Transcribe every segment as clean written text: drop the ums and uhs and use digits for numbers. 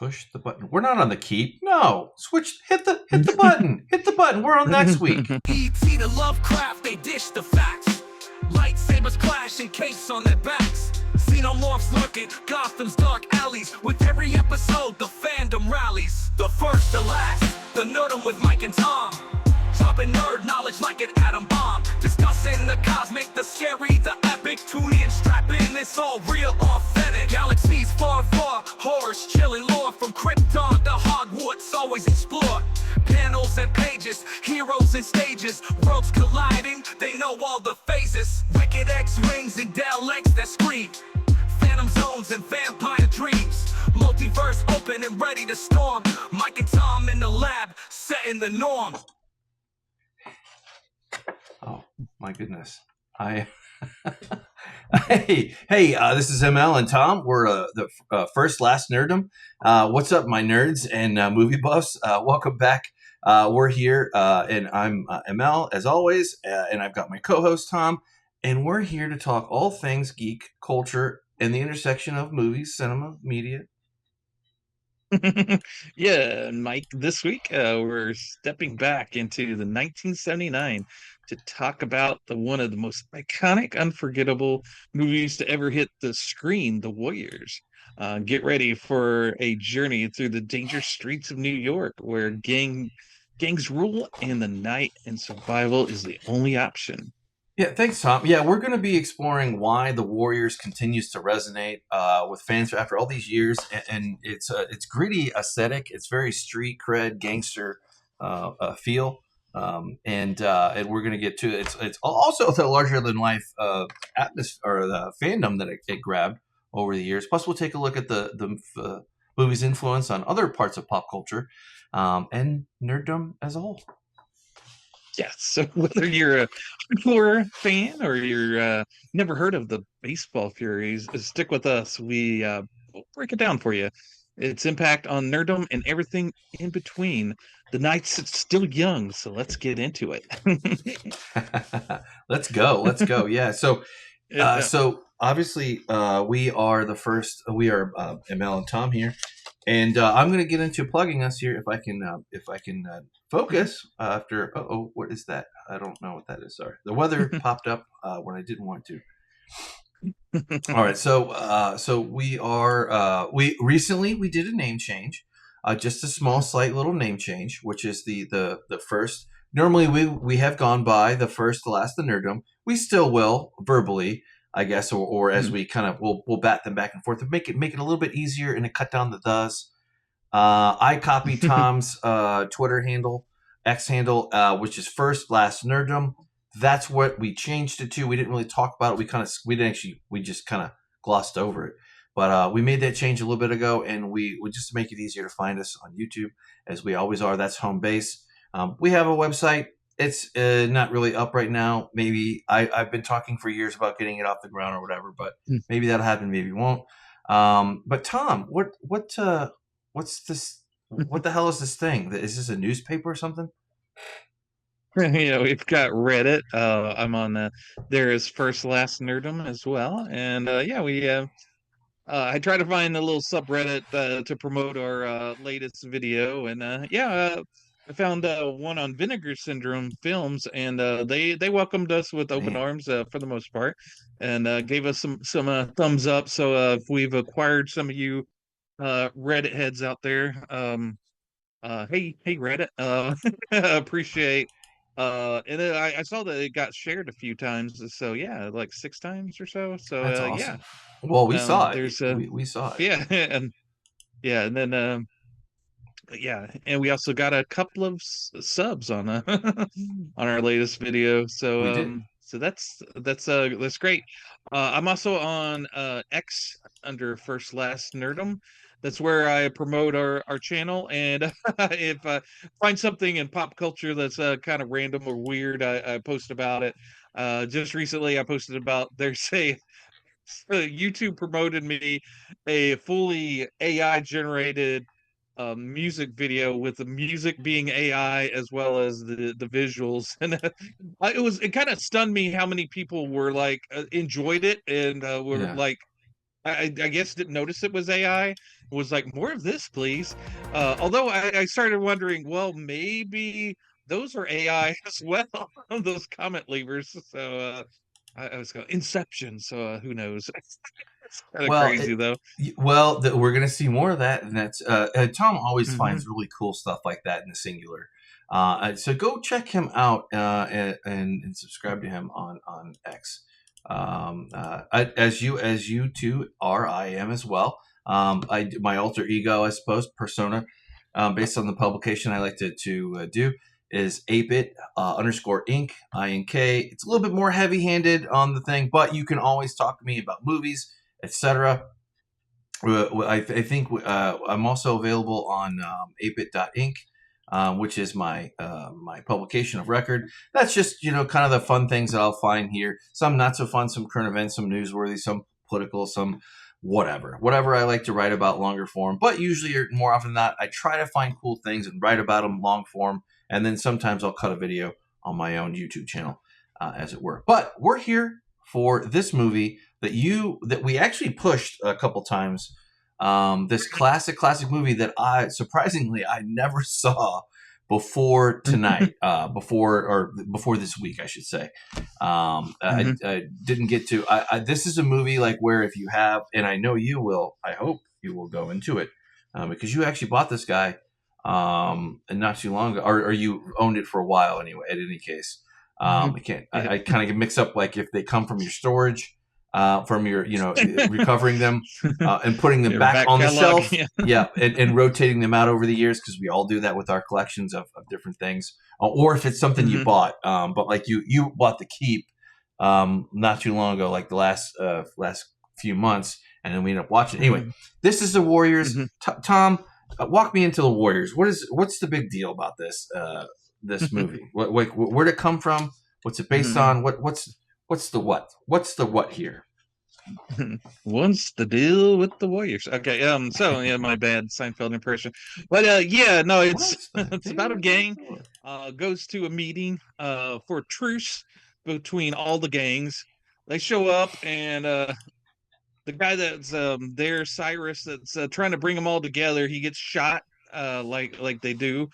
Push the button. We're not on the keep. No. Switch. Hit the button. Hit the button. We're on next week. E.T. to Lovecraft, they dish the facts. Lightsabers clash and case on their backs. Xenomorphs lurking Gotham's dark alleys. With every episode, the fandom rallies. The first to last, the Nerdom with Mike and Tom. Dropping nerd knowledge like an atom bomb. Discussing the cosmic, the scary, the epic. Tune in, strap in, it's all real, authentic. Galaxies far, far, horrors, chilling lore. From Krypton to Hogwarts, always explore. Panels and pages, heroes and stages. Worlds colliding, they know all the phases. Wicked X-Wings and Del X that scream. Phantom zones and vampire dreams. Multiverse open and ready to storm. Mike and Tom in the lab, setting the norm. Oh my goodness! Hey, this is ML and Tom. We're the FirstLastNerdom. What's up, my nerds and movie buffs? Welcome back. We're here, and I'm ML as always, and I've got my co-host Tom, and we're here to talk all things geek culture and the intersection of movies, cinema, media. Yeah, Mike, this week we're stepping back into the 1979 to talk about one of the most iconic, unforgettable movies to ever hit the screen, The Warriors. Get ready for a journey through the dangerous streets of New York, where gangs rule and the night and survival is the only option. Yeah, thanks, Tom. Yeah, we're going to be exploring why The Warriors continues to resonate with fans after all these years, and it's gritty aesthetic. It's very street cred gangster feel, and we're going to get to it. It's also the larger than life atmosphere or the fandom that it grabbed over the years. Plus, we'll take a look at the movie's influence on other parts of pop culture and nerddom as a whole. Yeah, so whether you're a hardcore fan or you're never heard of the baseball Furies, stick with us. We'll break it down for you. Its impact on nerddom and everything in between. The night's still young, so let's get into it. Let's go. Yeah. So obviously we are ML and Tom here, and I'm going to get into plugging us here if I can focus after. What is that? I don't know what that is. Sorry, the weather popped up when I didn't want to. All right, so we recently did a name change, just a small, slight little name change, which is the first. Normally we have gone by the first, the last, the nerdom. We still will verbally, I guess, or as we kind of we'll bat them back and forth to make it a little bit easier and to cut down the does. I copied Tom's Twitter handle, X handle, which is FirstLastNerdom. That's what we changed it to. We didn't really talk about it. We just kind of glossed over it. But we made that change a little bit ago, and we just to make it easier to find us on YouTube, as we always are. That's home base. We have a website. It's not really up right now. Maybe I've been talking for years about getting it off the ground or whatever, but maybe that'll happen. Maybe it won't. But Tom, what's this? What the hell is this thing? Is this a newspaper or something? We've got Reddit. I'm on there is FirstLastNerdom as well, and I try to find a little subreddit to promote our latest video, and I found one on Vinegar Syndrome films, and they welcomed us with open arms for the most part, and gave us some thumbs up. So if we've acquired some of you Reddit heads out there, hey Reddit, appreciate. And then I saw that it got shared a few times, so yeah, like 6 times or so. So that's awesome. Yeah. Well, we saw it. We saw it. Yeah, and then and we also got a couple of subs on on our latest video. So so that's great. I'm also on X under FirstLastNerdom. That's where I promote our channel, and if I find something in pop culture that's kind of random or weird, I post about it. Just recently, I posted about YouTube promoted me a fully AI generated music video with the music being AI as well as the visuals, and it kind of stunned me how many people were like enjoyed it and were like I guess didn't notice it was AI. Was like, more of this, please. Although I started wondering, well, maybe those are AI as well. Those comment leavers. So I was going Inception. So who knows? It's kind of Well, crazy though. we're gonna see more of that, and that's Tom always Hmm. finds really cool stuff like that in the singular. So go check him out and subscribe to him on X. As you too are, I am as well. My alter ego, I suppose, persona, based on the publication I like to do is ApeIt underscore Ink INK. It's a little bit more heavy handed on the thing, but you can always talk to me about movies, etc. I think I'm also available on ApeIt.Ink, which is my publication of record. That's just kind of the fun things that I'll find here. Some not so fun, some current events, some newsworthy, some political, some whatever I like to write about longer form. But usually, or more often than not, I try to find cool things and write about them long form, and then sometimes I'll cut a video on my own YouTube channel, as it were. But we're here for this movie that we actually pushed a couple times. This classic movie that I surprisingly I never saw before tonight, before this week, I should say. Hmm. I didn't get to. This is a movie like where if you have, and I know you will. I hope you will go into it because you actually bought this guy and not too long ago, or you owned it for a while anyway. At any case, Hmm. I can't. Yeah. I kind of get mixed up like if they come from your storage, from your recovering them and putting them Your back back on the catalog. shelf. Yeah. Yeah, and rotating them out over the years because we all do that with our collections of different things. Or if it's something you Hmm. bought, but like you bought the keep not too long ago, like the last few months, and then we ended up watching. Anyway, Hmm. this is the Warriors. Hmm. Tom, walk me into the Warriors. What's the big deal about this movie? Where'd it come from? What's it based Hmm. on? What's the what? What's the what here? What's the deal with the Warriors? Okay, so yeah, my bad Seinfeld impression. But yeah, no, it's What's the it's about a deal with gang the what? goes to a meeting for truce between all the gangs. They show up and the guy that's there, Cyrus, that's trying to bring them all together, he gets shot like they do.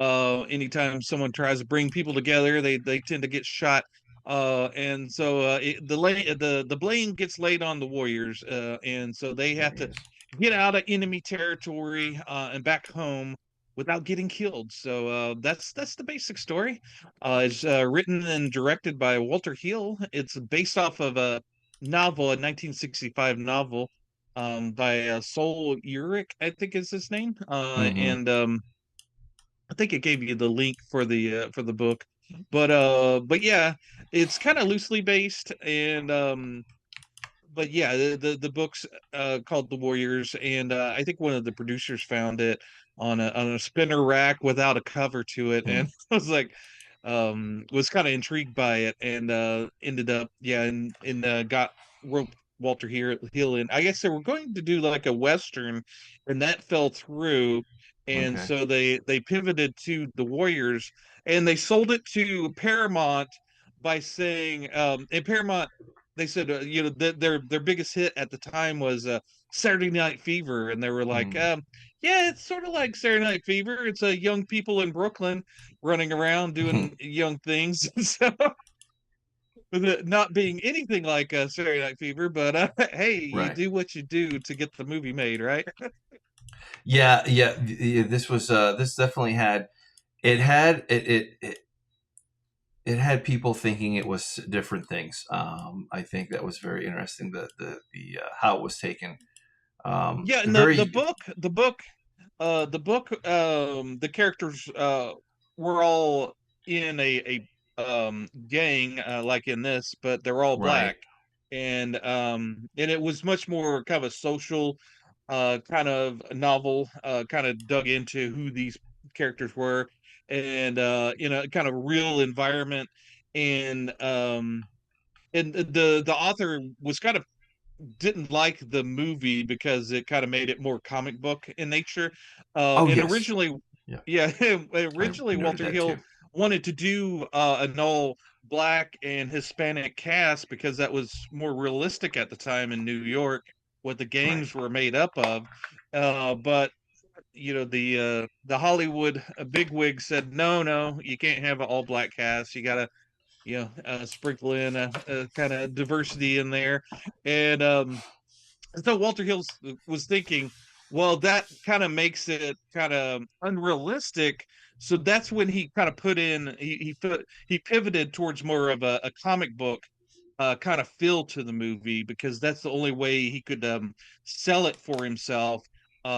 Anytime someone tries to bring people together, they tend to get shot. And so the blame gets laid on the Warriors, and so they have to Warriors. get out of enemy territory and back home without getting killed. So that's the basic story. It's written and directed by Walter Hill. It's based off of a 1965 novel by Sol Yurick, I think is his name. Mm-hmm. And I think it gave you the link for the book. But yeah, it's kind of loosely based and but yeah, the book's called The Warriors, and I think one of the producers found it on a spinner rack without a cover to it, and I was like, was kind of intrigued by it, and ended up and got roped Walter Hill in. I guess they were going to do like a western, and that fell through, and Okay. so they pivoted to The Warriors, and they sold it to Paramount by saying, and Paramount they said their biggest hit at the time was Saturday Night Fever, and they were like, Mm. yeah, it's sort of like Saturday Night Fever. It's young people in Brooklyn running around doing young things. So with it not being anything like Saturday Night Fever, but hey, you Right. do what you do to get the movie made, right? Yeah. This definitely had it had people thinking it was different things. I think that was very interesting. The how it was taken. Yeah, and the Very book, the characters were all in a gang like in this, but they're all right. black, and it was much more kind of a social kind of novel, kind of dug into who these characters were, and in a kind of real environment, and the author was kind of didn't like the movie because it kind of made it more comic book in nature. Oh And yes. originally, Yeah. yeah, I originally noted Walter that Hill too. wanted to do an all black and Hispanic cast because that was more realistic at the time in New York. what the gangs were made up of. But the Hollywood bigwig said, no, you can't have an all black cast. You gotta sprinkle in a kind of diversity in there. And so Walter Hill was thinking, well, that kind of makes it kind of unrealistic. So that's when he kind of he pivoted towards more of a comic book kind of feel to the movie, because that's the only way he could sell it for himself.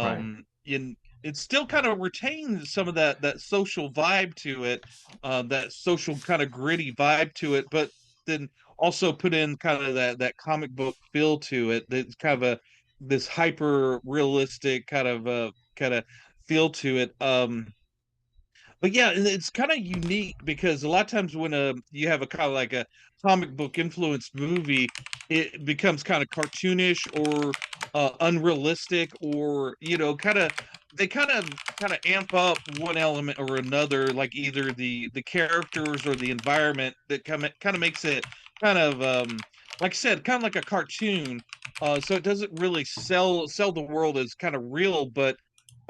Right. In It still kind of retains some of that social vibe to it, that social kind of gritty vibe to it, but then also put in kind of that comic book feel to it. That's kind of this hyper realistic kind of feel to it. But yeah, and it's kind of unique because a lot of times when you have a kind of like a comic book influenced movie, it becomes kind of cartoonish or unrealistic, or they kind of amp up one element or another, like either the characters or the environment, that kind of makes it kind of like I said, kind of like a cartoon. So it doesn't really sell the world as kind of real, but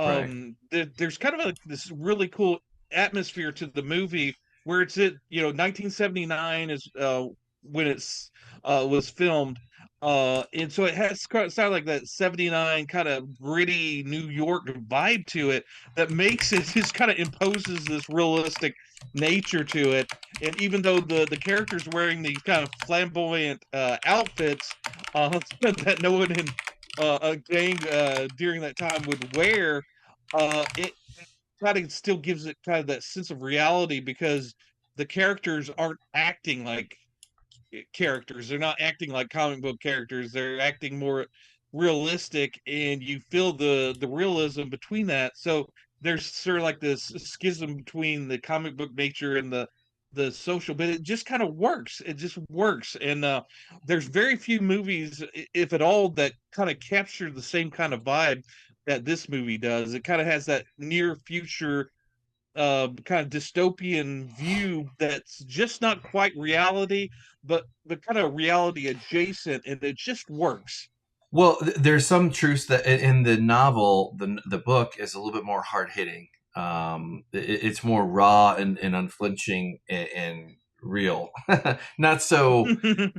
Right. there's kind of this really cool atmosphere to the movie, where it's 1979 is when it's was filmed, and so it has sound like that 79 kind of gritty New York vibe to it, that makes it just kind of imposes this realistic nature to it. And even though the characters wearing these kind of flamboyant outfits that no one in a gang during that time would wear, it kind of still gives it kind of that sense of reality, because the characters aren't acting like characters. They're not acting like comic book characters. They're acting more realistic, and you feel the realism between that. So there's sort of like this schism between the comic book nature and the social, but it just kind of works. It just works. And there's very few movies, if at all, that kind of capture the same kind of vibe that this movie does. It kind of has that near future kind of dystopian view that's just not quite reality, but kind of reality adjacent, and it just works. Well, there's some truths that in the novel, the book is a little bit more hard hitting. It's more raw and unflinching and real, not so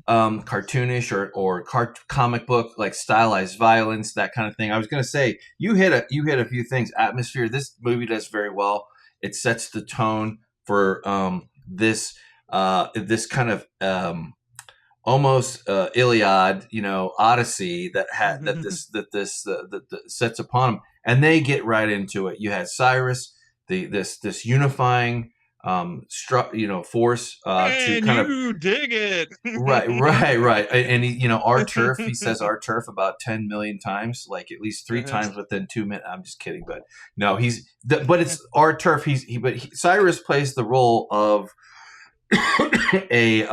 cartoonish or comic book like stylized violence, that kind of thing. I was going to say you hit a few things. Atmosphere. This movie does very well. It sets the tone for this kind of almost Iliad, Odyssey that sets upon them, and they get right into it. You had Cyrus, this unifying force to And kind of you dig it. right, and our turf. He says our turf about 10 million times, like at least three Uh-huh. times within 2 minutes. I'm just kidding, but no, but it's our turf. Cyrus plays the role of a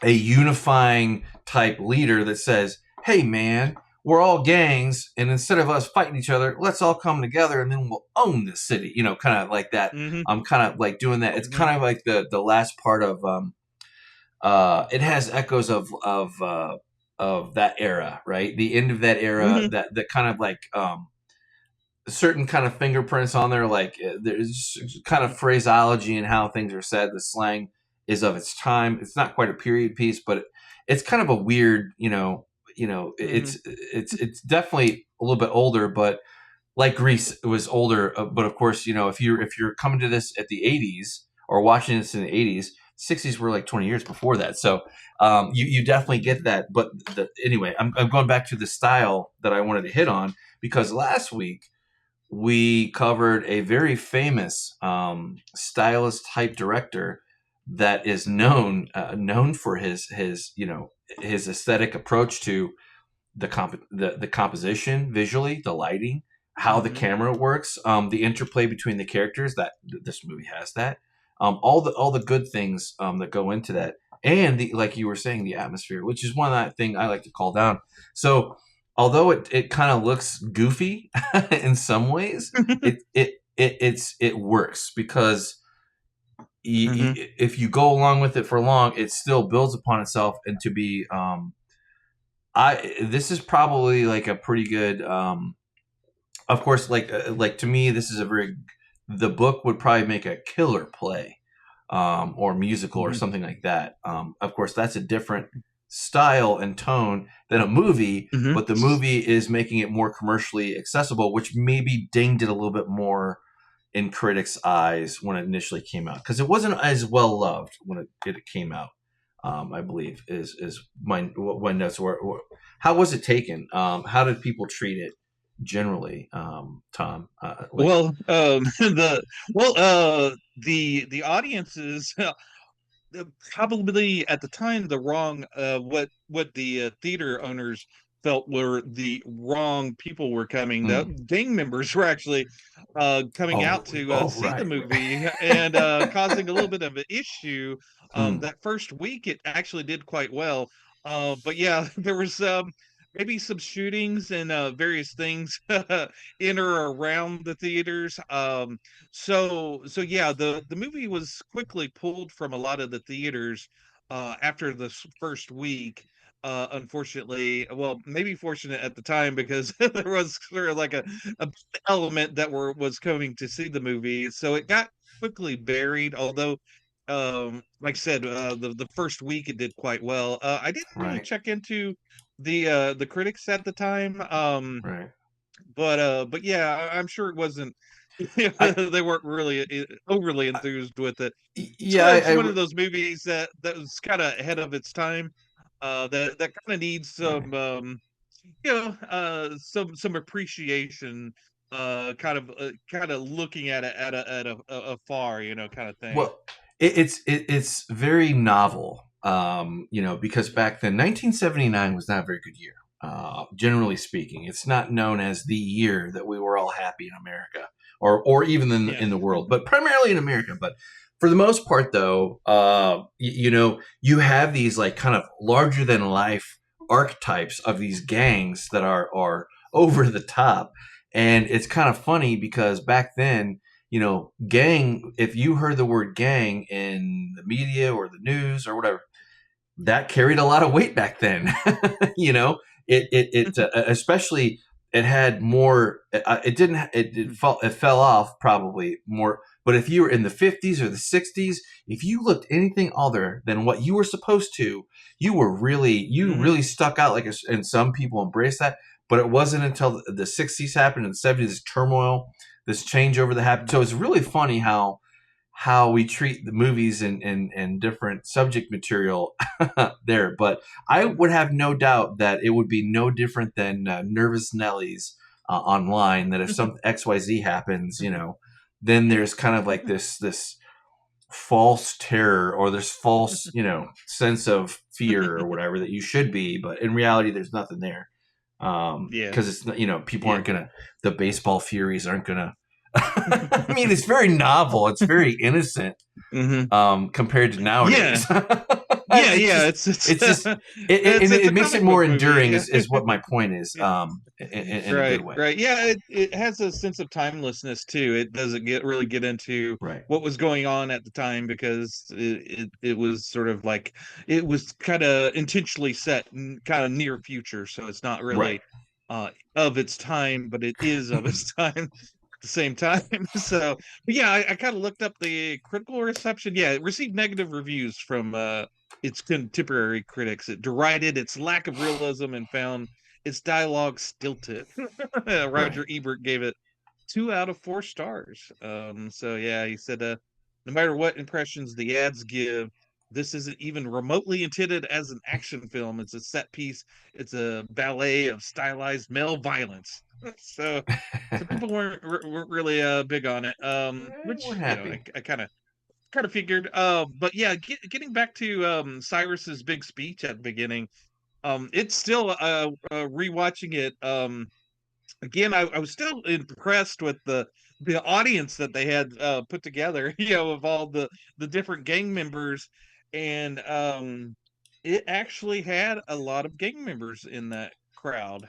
a unifying type leader that says, "Hey, man, we're all gangs, and instead of us fighting each other, let's all come together, and then we'll own this city." Kind of like that. Mhm, I'm kind of like doing that. It's mhm, kind of like the last part of it has echoes of that era, right? The end of that era, mhm, that kind of like certain kind of fingerprints on there, like there's kind of phraseology and how things are said. The slang is of its time. It's not quite a period piece, but it's kind of a weird, mhm, it's definitely a little bit older, but like Greece, it was older. But of course, if you're coming to this at the 80s or watching this in the 80s, 60s were like 20 years before that. So you definitely get that. But anyway, I'm going back to the style that I wanted to hit on, because last week we covered a very famous stylist type director that is known for his aesthetic approach to the composition visually, the lighting, how the mhm, camera works, the interplay between the characters. That this movie has that, all the good things that go into that, and like you were saying, the atmosphere, which is one of that thing I like to call down. So although it kind of looks goofy in some ways, it works because mhm, if you go along with it for long, it still builds upon itself, and to be this is probably like a pretty good. Of course, like to me, this is a very. The book would probably make a killer play, or musical or something like that. Of course, that's a different style and tone than a movie, but the movie is making it more commercially accessible, which maybe dinged it a little bit more in critics' eyes when it initially came out, because it wasn't as well loved when it came out. I believe is my notes were. How was it taken? How did people treat it generally, Tom? The audiences probably at the time the wrong what the theater owners felt were the wrong people were coming. The gang members were actually coming out to see the movie and causing a little bit of an issue. That first week it actually did quite well, but yeah, there was maybe some shootings and various things in or around the theaters. So yeah, the movie was quickly pulled from a lot of the theaters after the first week. Unfortunately, well, maybe fortunate at the time, because there was sort of like a element that was coming to see the movie, so it got quickly buried. Although, like I said, the first week it did quite well. I didn't really check into the critics at the time. But yeah, I'm sure it wasn't. They weren't really overly enthused with it. It's one of those movies that was kind of ahead of its time. That kind of needs some, some appreciation. Kind of looking at it at a afar, kind of thing. Well, it's very novel, because back then, 1979 was not a very good year. Generally speaking, it's not known as the year that we were all happy in America, or even in the world, but primarily in America. But for the most part, though, you have these like kind of larger than life archetypes of these gangs that are over the top, and it's kind of funny because back then, gang, if you heard the word gang in the media or the news or whatever, that carried a lot of weight back then. Especially it had more, it fell off probably more. But if you were in the 50s or the 60s, if you looked anything other than what you were supposed to, you really stuck out, and some people embraced that. But it wasn't until the 60s happened and the 70s, this turmoil, this changeover that happened. So it's really funny how we treat the movies and different subject material there. But I would have no doubt that it would be no different than Nervous Nellies online, that if some XYZ happens, then there's kind of like this false terror or this false, sense of fear or whatever that you should be. But in reality, there's nothing there. Because it's, people aren't going to, the baseball furies aren't going to, I mean, it's very novel. It's very innocent, compared to nowadays. It makes it more enduring. Is what my point is. In a good way. Right. Yeah. It has a sense of timelessness too. It doesn't really get into what was going on at the time, because it was sort of like, it was kind of intentionally set in kind of near future. So it's not really of its time, but it is of its time. The same time. So, but yeah, I kind of looked up the critical reception. Yeah, it received negative reviews from its contemporary critics. It derided its lack of realism and found its dialogue stilted. Roger Ebert gave it 2 out of 4 stars. So yeah, he said, no matter what impressions the ads give, this isn't even remotely intended as an action film. It's a set piece. It's a ballet of stylized male violence. So people weren't really big on it. Which I kind of figured. But yeah, getting back to Cyrus's big speech at the beginning, it's still rewatching it. Again, I was still impressed with the audience that they had put together. Of all the different gang members, and it actually had a lot of gang members in that crowd.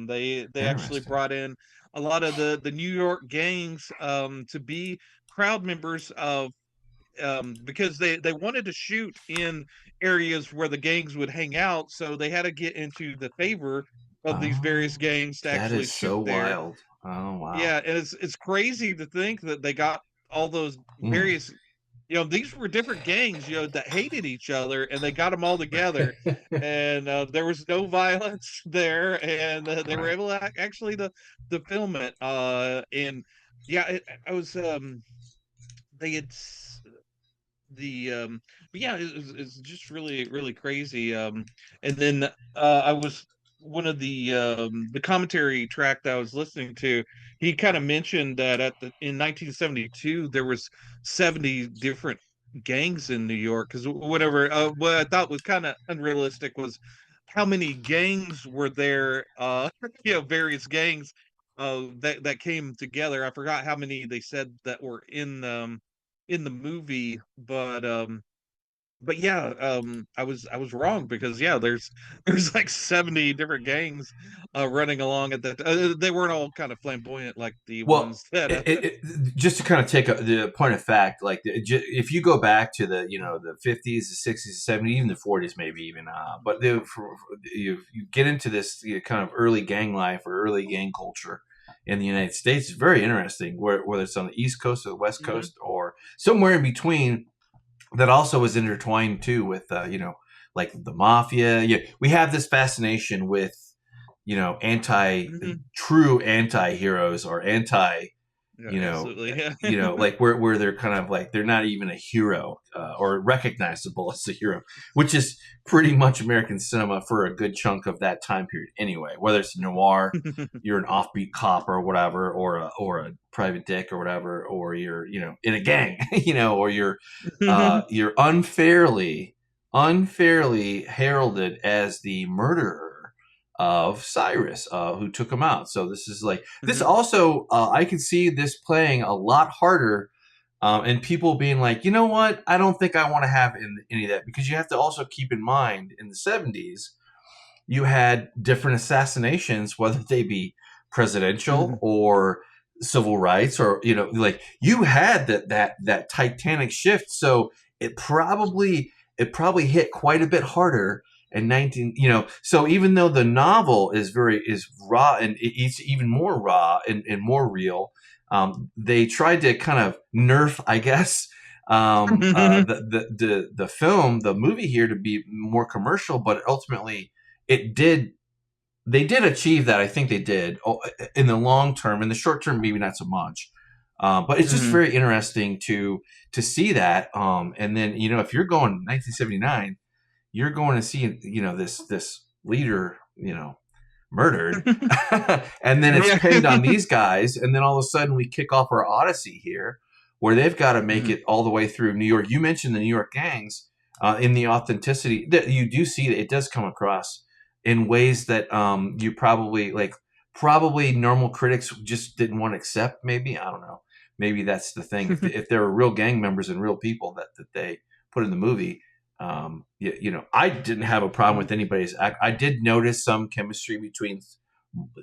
They actually brought in a lot of the New York gangs to be crowd members of because they wanted to shoot in areas where the gangs would hang out, so they had to get into the favor of these various Oh, gangs to that actually is shoot so there. wild. Oh wow. Yeah, and it's crazy to think that they got all those Mm. various, these were different gangs, that hated each other, and they got them all together, and there was no violence there, and they were Right. able to actually to film it. And yeah, I was they had the but yeah, it's just really really crazy. And then I was one of the commentary track that I was listening to, he kind of mentioned that in 1972 there was 70 different gangs in New York, because whatever what I thought was kind of unrealistic was how many gangs were there, various gangs that came together. I forgot how many they said that were in the movie, but yeah, I was wrong, because yeah, there's like 70 different gangs running along at that. They weren't all kind of flamboyant like the Well, ones that just to kind of take the point of fact, like if you go back to the the 50s, the 60s, the 70s, even the 40s, maybe even, but you get into this kind of early gang life or early gang culture in the United States. It's very interesting, whether it's on the East Coast or the West Mhm, Coast or somewhere in between. That also is intertwined too with like the mafia. Yeah, we have this fascination with anti mhm. true anti heroes or anti Yeah, you know absolutely. Yeah. like where they're kind of like they're not even a hero or recognizable as a hero, which is pretty much American cinema for a good chunk of that time period anyway, whether it's noir, you're an offbeat cop or whatever, or a private dick or whatever, or you're in a gang, or you're unfairly heralded as the murderer of Cyrus, who took him out. So this is like this Mhm, also. I can see this playing a lot harder, and people being like, you know what? I don't think I want to have any of that, because you have to also keep in mind in the '70s you had different assassinations, whether they be presidential mhm, or civil rights, or like you had that titanic shift. So it probably hit quite a bit harder in 19. So even though the novel is raw, and it's even more raw and more real, they tried to kind of nerf, I guess, mhm, the film, the movie here, to be more commercial, but ultimately it did they did achieve that. I think they did, in the long term. In the short term, maybe not so much. But it's just mhm. very interesting to see that. And then if you're going 1979, you're going to see this leader murdered, and then it's Yeah. pinned on these guys, and then all of a sudden we kick off our odyssey here, where they've got to make Mhm, it all the way through New York. You mentioned the New York gangs, in the authenticity that you do see, that it does come across in ways that you probably normal critics just didn't want to accept. Maybe, I don't know. Maybe that's the thing. If there are real gang members and real people that they put in the movie, I didn't have a problem mhm, with anybody's act. I did notice some chemistry between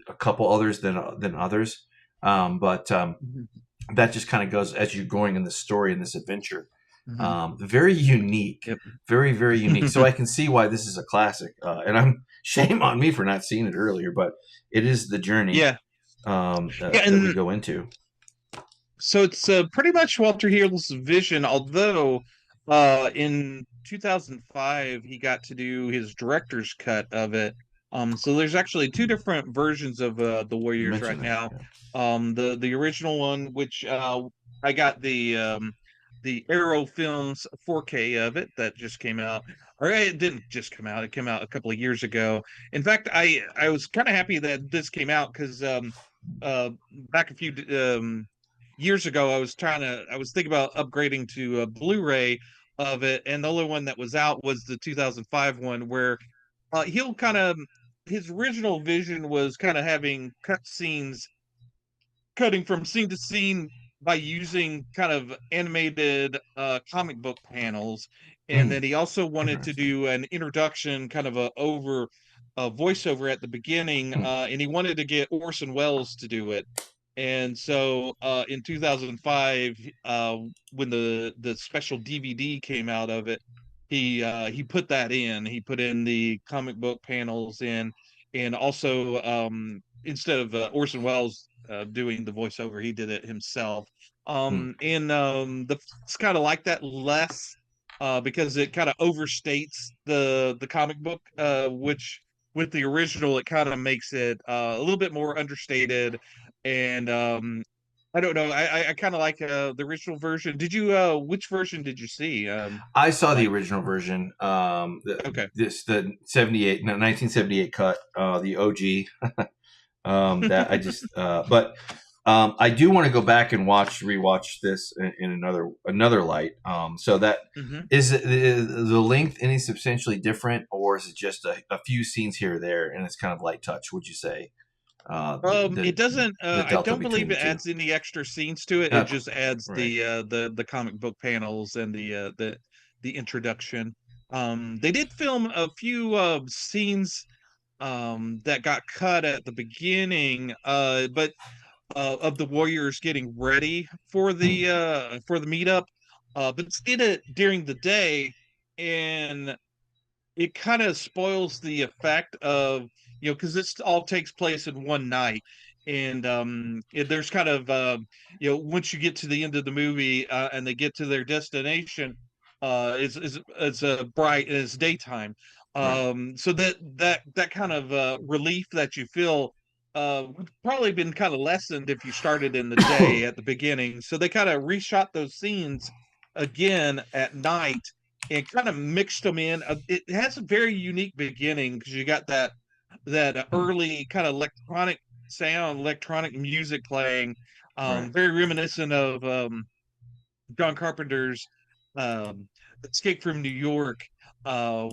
a couple others than others, but mhm, that just kind of goes as you're going in the story in this adventure. mhm. Very unique, Yep. very very unique. So I can see why this is a classic, and I'm shame on me for not seeing it earlier, but it is the journey Yeah. Yeah, that we and go into. so it's pretty much Walter Hill's vision, although in 2005 he got to do his director's cut of it. So there's actually two different versions of the You Warriors right mentioned that, now. yeah. The original one, which I got the Arrow Films 4K of it that just came out. Or it didn't just come out; it came out a couple of years ago. In fact, I was kind of happy that this came out, because back a few years ago, I was thinking about upgrading to a Blu-ray of it, and the only one that was out was the 2005 one, where he'll kind of his original vision was kind of having cut scenes, cutting from scene to scene by using kind of animated comic book panels, and Mm, then he also wanted to interesting. do an introduction, kind of a voiceover at the beginning, Hmm. and he wanted to get Orson Welles to do it. And so in 2005, when the special DVD came out of it, he put that in. He put in the comic book panels in, and also instead of Orson Welles doing the voiceover, he did it himself. Hmm. And the it's kind of like that less because it kind of overstates the comic book, which with the original it kind of makes it a little bit more understated. And I don't know. I kind of like the original version. Did you which version did you see? I saw the Mike? original version. Okay. The 78, no, 1978 cut, the OG. That I just, but I do want to go back and rewatch this in another light. So that Hmm. is the length any substantially different, or is it just a few scenes here or there, and it's kind of light touch? Would you say It doesn't. the I delta don't between believe the it two? adds any extra scenes to it. It Okay, just adds right. the comic book panels and the introduction. They did film a few scenes that got cut at the beginning, but of the Warriors getting ready for the meetup. But they did it during the day, and it kind of spoils the effect of, because this all takes place in one night. And there's kind of once you get to the end of the movie and they get to their destination, it's bright and it's daytime. Right. So that kind of relief that you feel would probably been kind of lessened if you started in the day at the beginning. So they kind of reshot those scenes again at night and kind of mixed them in. It has a very unique beginning because you got that early kind of electronic sound, electronic music playing, Right. very reminiscent of John Carpenter's um, Escape from New York,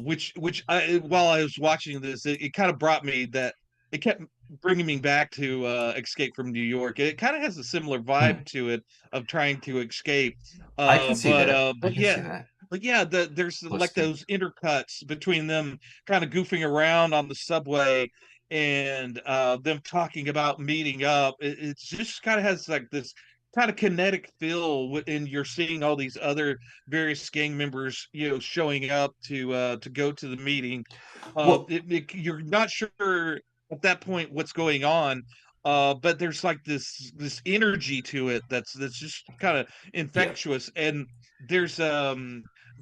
which while I was watching this, it kind of brought me that it kept bringing me back to Escape from New York. It kind of has a similar Hmm. vibe to it of trying to escape, I can see that. I but can yeah. see that. But yeah, there's like Listening. those intercuts between them kind of goofing around on the subway and them talking about meeting up. It just kind of has like this kind of kinetic feel, and you're seeing all these other various gang members, showing up to go to the meeting. Well, You're not sure at that point what's going on, but there's like this energy to it that's just kind of yeah. infectious. And there's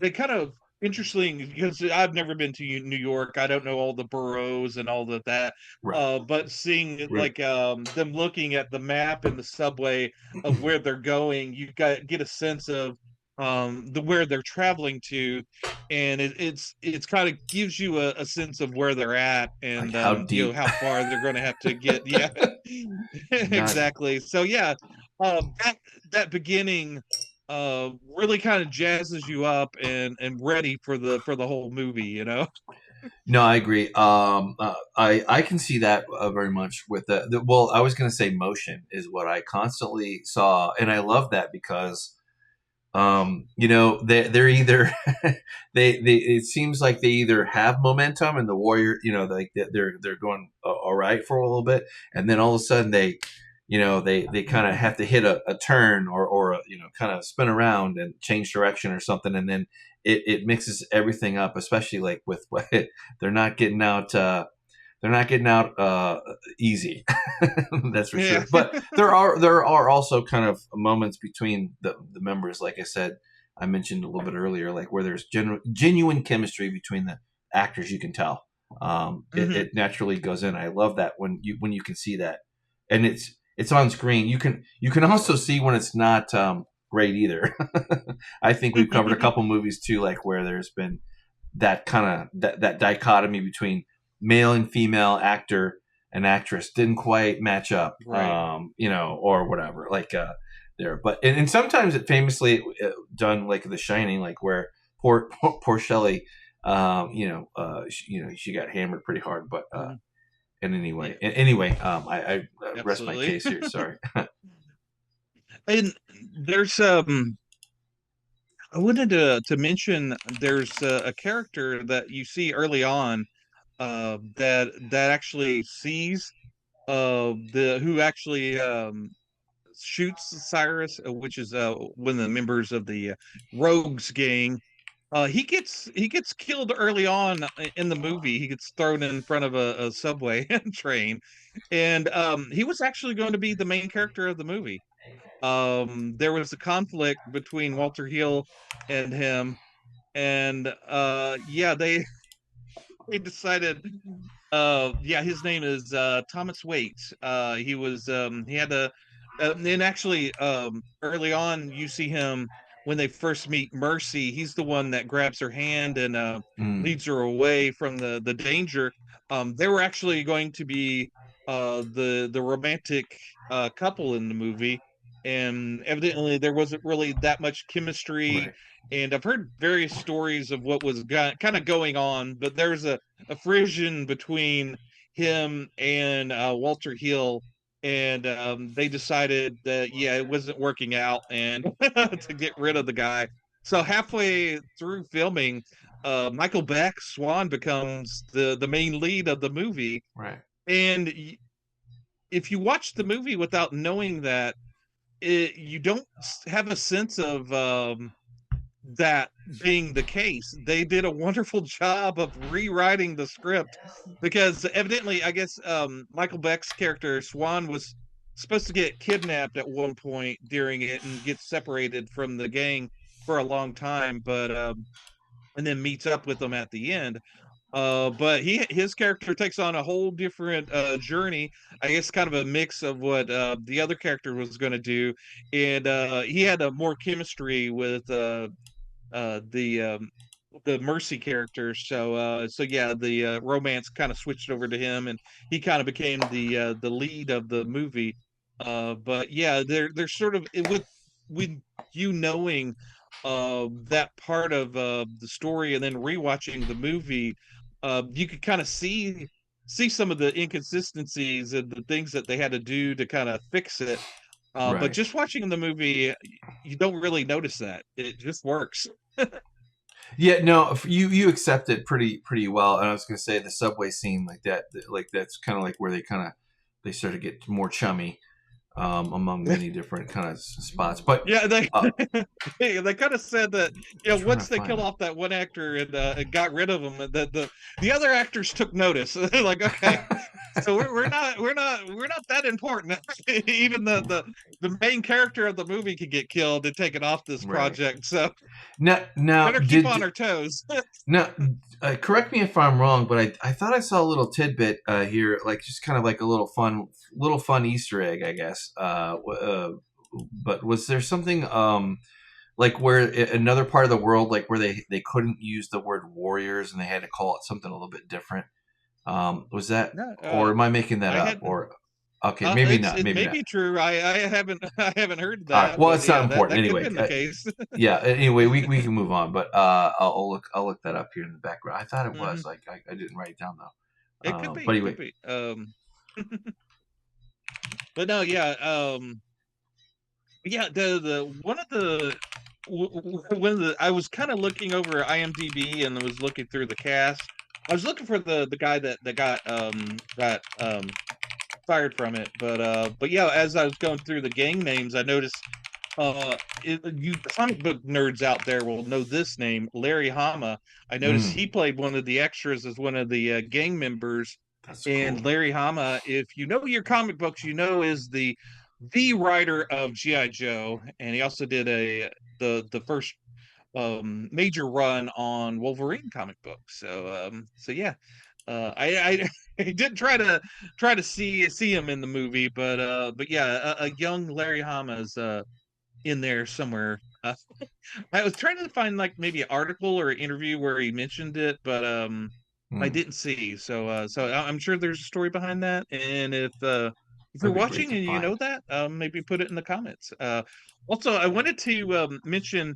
they kind of interesting because I've never been to New York. I don't know all the boroughs and all of that. Right. But seeing Right. like them looking at the map in the subway of where they're going, you get a sense of the where they're traveling to, and it's kind of gives you a sense of where they're at, Like and how deep? how far they're going to have to get. Yeah, Not. exactly. So yeah, that beginning really kind of jazzes you up and ready for the whole movie, No, I agree. I can see that very much with well, I was going to say motion is what I constantly saw, and I love that because they're either they it seems like they either have momentum and the warrior, like they're going all right for a little bit, and then all of a sudden they kind of have to hit a turn or kind of spin around and change direction or something, and then it mixes everything up, especially like with what they're not getting out. They're not getting out easy, that's for Yeah. sure. But there are also kind of moments between the members, like I said, I mentioned a little bit earlier, like where there's genuine chemistry between the actors. You can tell it, Hmm. it naturally goes in. I love that when you can see that, and it's on screen. You can also see when it's not great either. I think we've covered a couple movies too, like where there's been that kind of that dichotomy between male and female actor and actress didn't quite match up, Right. or whatever, like there. But and sometimes it famously done like The Shining, like where poor Shelley, she got hammered pretty hard, but Mhm. and Yeah, anyway, I rest my absolutely. case here. Sorry. And there's I wanted to mention there's a character that you see early on that actually sees the who actually shoots Cyrus, which is one of the members of the Rogues gang. He gets killed early on in the movie. He gets thrown in front of a subway train, and he was actually going to be the main character of the movie. There was a conflict between Walter Hill and him, and yeah, they decided yeah, his name is Thomas Waits. He had a and actually early on you see him when they first meet Mercy. He's the one that grabs her hand and Mm, leads her away from the danger. They were actually going to be the romantic couple in the movie, and evidently there wasn't really that much chemistry. right. And I've heard various stories of what was kind of going on, but there's a frisson between him and Walter Hill, and they decided that yeah, it wasn't working out, and to get rid of the guy. So halfway through filming, Michael Beck Swan becomes the main lead of the movie, Right. and if you watch the movie without knowing that, you don't have a sense of that being the case. They did a wonderful job of rewriting the script because evidently, I guess Michael Beck's character Swan was supposed to get kidnapped at one point during it and get separated from the gang for a long time, but and then meets up with them at the end. But his character takes on a whole different journey. I guess kind of a mix of what the other character was going to do, and he had a more chemistry with uh the um the Mercy character. So yeah, the romance kind of switched over to him, and he kind of became the lead of the movie. But yeah, they're sort of with you knowing that part of the story and then rewatching the movie, you could kind of see some of the inconsistencies and the things that they had to do to kind of fix it. But Right. just watching the movie, you don't really notice that. It just works. Yeah, no, you accept it pretty well. And I was going to say the subway scene like that, like that's kind of like where they sort of get more chummy among many different kind of spots. But Yeah, they uh, they kind of said that, I'm trying to once they find killed it. off that one actor and got rid of him, that the other actors took notice. They're like, okay, so we're not that important. Even the main character of the movie could get killed and taken off this Right. project. So Now better keep did on our toes. now correct me if I'm wrong, but I thought I saw a little tidbit here, like just kind of like a little fun Easter egg, I guess. But was there something like where another part of the world, like where they couldn't use the word warriors and they had to call it something a little bit different? Was that, No, or am I making that I up? had Or okay, maybe not, it maybe may not. be true. I haven't I haven't heard All right, that, well, but it's not yeah, that important that could have anyway. been the case. Yeah. Anyway, we can move on, but I'll look that up here in the background. I thought it Hmm. was like I didn't write it down though. It could be, But it anyway, could be. But no, yeah, yeah. The one of the one of the I was kind of looking over IMDb and was looking through the cast. I was looking for the guy that got fired from it, but yeah, as I was going through the gang names, I noticed you comic book nerds out there will know this name, Larry Hama. I noticed mm, he played one of the extras as one of the gang members. that's And cool. Larry Hama, if you know your comic books, you know is the writer of GI Joe, and he also did the first major run on Wolverine comic books. So yeah, I I did try to see him in the movie, but yeah, a young Larry Hama's in there somewhere. I was trying to find like maybe an article or an interview where he mentioned it, but I Mm, didn't see. So I'm sure there's a story behind that. And if you're that'd be great watching to and you find. know that, maybe put it in the comments. Also, I wanted to mention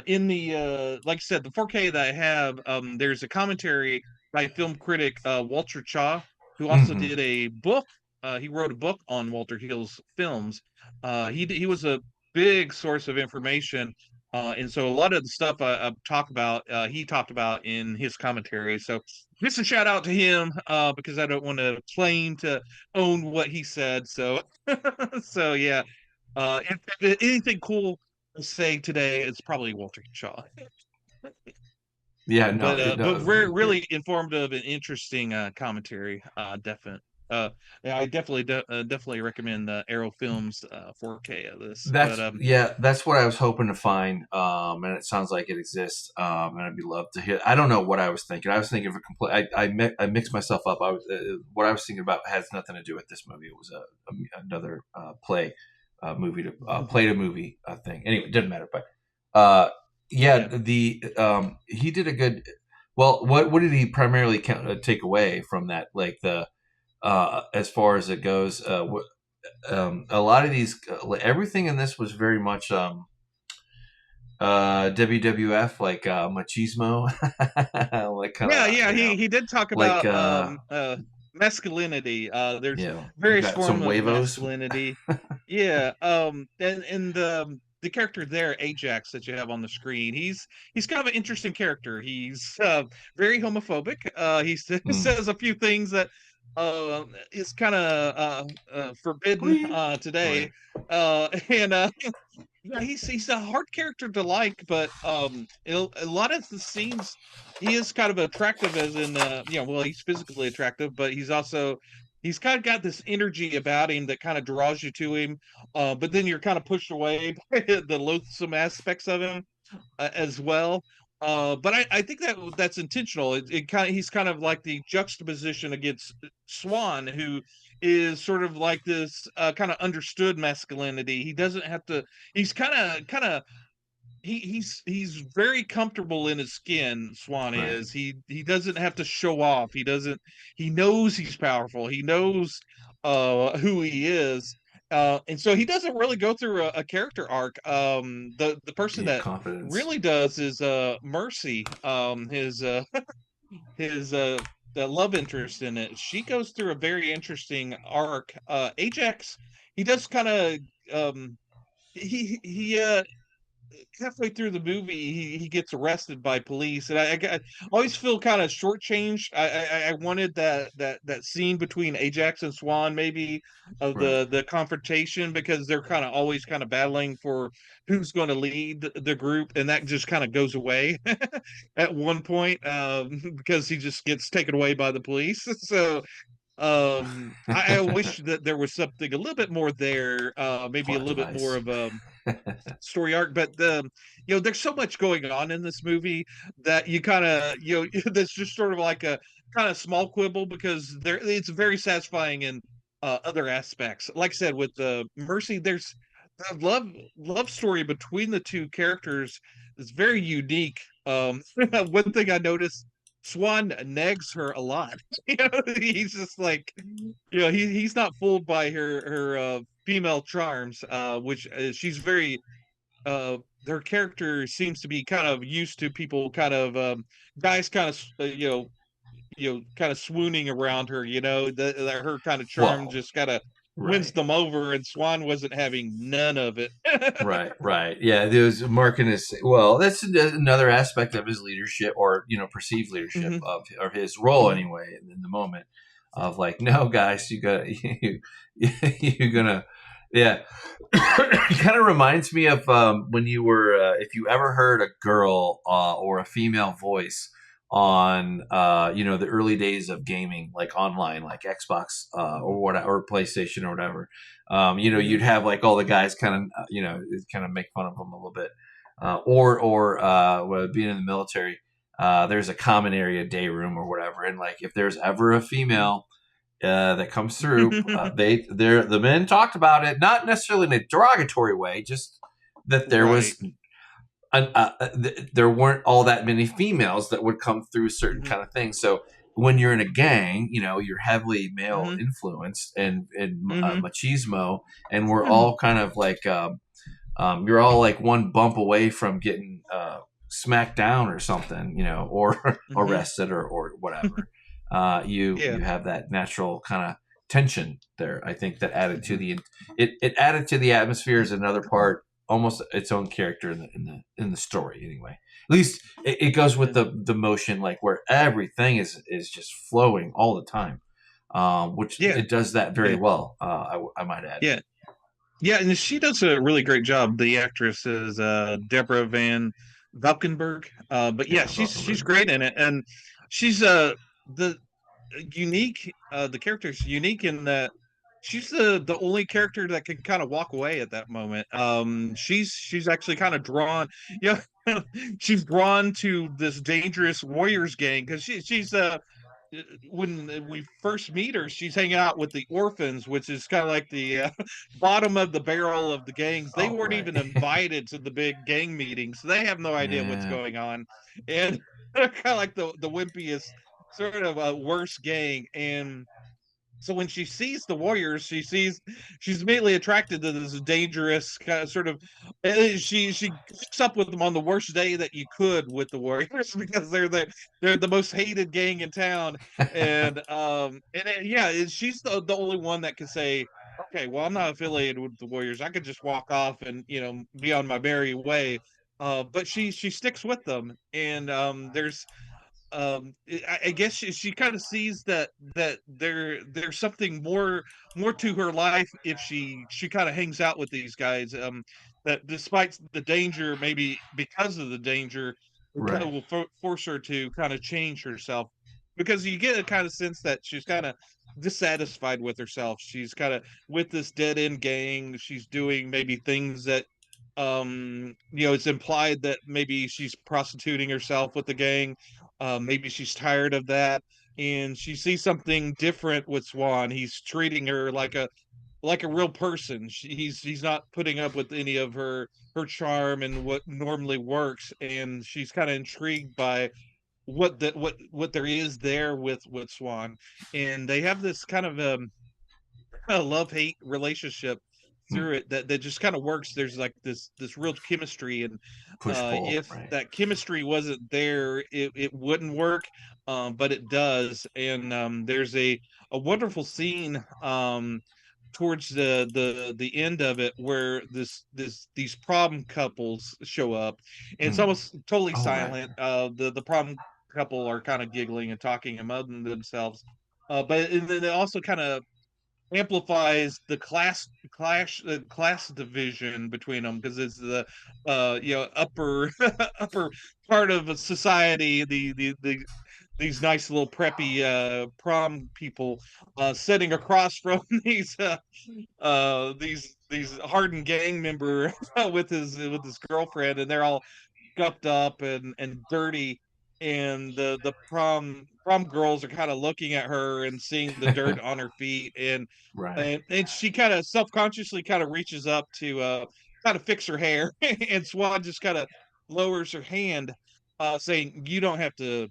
in the like I said, the 4K that I have, there's a commentary by film critic Walter Chaw, who also Hmm. did a book. He wrote a book on Walter Hill's films. He was a big source of information, and so a lot of the stuff I talk about, he talked about in his commentary. So just a shout out to him, because I don't want to claim to own what he said. So so yeah. If anything cool to say today, it's probably Walter Shaw. Yeah, no, But no, very great. really informative and interesting commentary. Definite. Yeah, I definitely recommend Arrow Films 4K of this. But That's what I was hoping to find, and it sounds like it exists. And I'd be love to hear. I don't know what I was thinking. I was thinking of a complete. I mixed myself up. I was what I was thinking about has nothing to do with this movie. It was another movie to play to movie thing. Anyway, it doesn't matter. But yeah, the he did a good. Well, what did he primarily take away from that? Like the as far as it goes, a lot of these, everything in this was very much WWF, like machismo, like kind yeah, of yeah. He did talk like about masculinity. There's you various got some form of huevos, masculinity. Yeah. And the character there, Ajax, that you have on the screen, he's kind of an interesting character. He's very homophobic. He mm. says a few things that is kind of forbidden Please. today. Right. And Yeah, he's a hard character to like, but a lot of the scenes he is kind of attractive, as in well, he's physically attractive, but he's kind of got this energy about him that kind of draws you to him. But then you're kind of pushed away by the loathsome aspects of him as well. But I think that's intentional. It kind of he's kind of like the juxtaposition against Swan, who is sort of like this kind of understood masculinity. He doesn't have to. He's kind of he's very comfortable in his skin. Swan Right. is. He doesn't have to show off. He doesn't. He knows he's powerful. He knows who he is. And so he doesn't really go through a character arc. The person Yeah, that confidence. really does is Mercy. His the love interest in it. She goes through a very interesting arc. Ajax, he does kind of he halfway through the movie he gets arrested by police, and I always feel kind of shortchanged. I wanted that scene between Ajax and Swan, maybe, of Right. the confrontation, because they're kind of always kind of battling for who's going to lead the group, and that just kind of goes away at one point, because he just gets taken away by the police. So I wish that there was something a little bit more there, maybe a Plot little bit more device. of a story arc. But there's so much going on in this movie that you kind of that's just sort of like a kind of small quibble, because it's very satisfying in other aspects. Like I said, with Mercy, there's the love story between the two characters is very unique. One thing I noticed, Swan negs her a lot. He's just like, he's not fooled by her female charms, which she's very her character seems to be kind of used to people kind of guys kind of kind of swooning around her. Her kind of charm Well, just kind of wins right. them over, and Swan wasn't having none of it. Right, right. Yeah, there's Markin is well. That's another aspect of his leadership, or perceived leadership Hmm. of his role Hmm. anyway. In the moment of like, no, guys, you got you're gonna, yeah. It kind of reminds me of when you were, if you ever heard a girl or a female voice on the early days of gaming, like online, like Xbox or whatever, or PlayStation or whatever. Hmm. You'd have like all the guys kind of, kind of make fun of them a little bit, or being in the military. There's a common area day room or whatever, and like if there's ever a female that comes through, the men talked about it, not necessarily in a derogatory way, just that there Right. was there weren't all that many females that would come through certain Hmm. kind of things. So when you're in a gang, you're heavily male Hmm. influenced and Hmm. machismo, and we're all kind of like you're all like one bump away from getting smacked down or something, or Hmm. arrested or whatever. You Yeah. have that natural kind of tension there. I think that added to Hmm. it added to the atmosphere as another part, almost its own character in the story anyway. At least it goes with the motion, like where everything is just flowing all the time, which Yeah. it does that very Yeah. well. I might add. Yeah. Yeah, and she does a really great job. The actress is Deborah Van Valkenburgh. But yeah, Yeah, she's Valkenburg. great in it, and she's the unique. The character's unique in that she's the only character that can kind of walk away at that moment. She's actually kind of drawn. Yeah, she's drawn to this dangerous warriors gang because she's when we first meet her, she's hanging out with the orphans, which is kind of like the bottom of the barrel of the gangs. They Oh, weren't right. even invited to the big gang meetings, so they have no idea what's Yeah. going on, and they're kind of like the wimpiest, sort of worst gang. And so when she sees the warriors, she's immediately attracted to this dangerous kind of sort of. She hooks up with them on the worst day that you could with the warriors because they're the most hated gang in town, and she's the only one that can say, okay, well, I'm not affiliated with the warriors. I could just walk off and be on my merry way. But she sticks with them, and I guess she kind of sees that there's something more to her life if she kind of hangs out with these guys, that despite the danger, maybe because of the danger, it kind Right. of will force her to kind of change herself, because you get a kind of sense that she's kind of dissatisfied with herself. She's kind of with this dead end gang. She's doing maybe things that it's implied that maybe she's prostituting herself with the gang. Maybe she's tired of that, and she sees something different with Swan. He's treating her like a real person. He's not putting up with any of her charm and what normally works, and she's kind of intrigued by what there is there with Swan, and they have this kind of a love hate relationship Hmm. through it that just kind of works. There's like this real chemistry, and Push pull. if Right. that chemistry wasn't there, it wouldn't work. But it does, and there's a wonderful scene towards the end of it where these prom couples show up, and it's Hmm. almost totally Oh, right. silent. The prom couple are kind of giggling and talking among themselves, but and then it also kind of amplifies the class division between them, because it's the upper upper part of a society, these nice little preppy prom people sitting across from these hardened gang member with his girlfriend, and they're all scuffed up and dirty, and the prom girls are kind of looking at her and seeing the dirt on her feet, Right. and she kind of self-consciously kind of reaches up to kind of fix her hair, and Swan just kind of lowers her hand, saying, you don't have to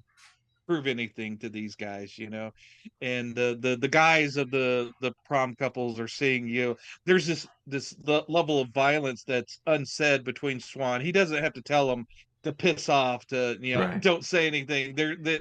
prove anything to these guys, and the guys of the prom couples are seeing there's this level of violence that's unsaid between Swan. He doesn't have to tell them to piss off, to Right. don't say anything there, that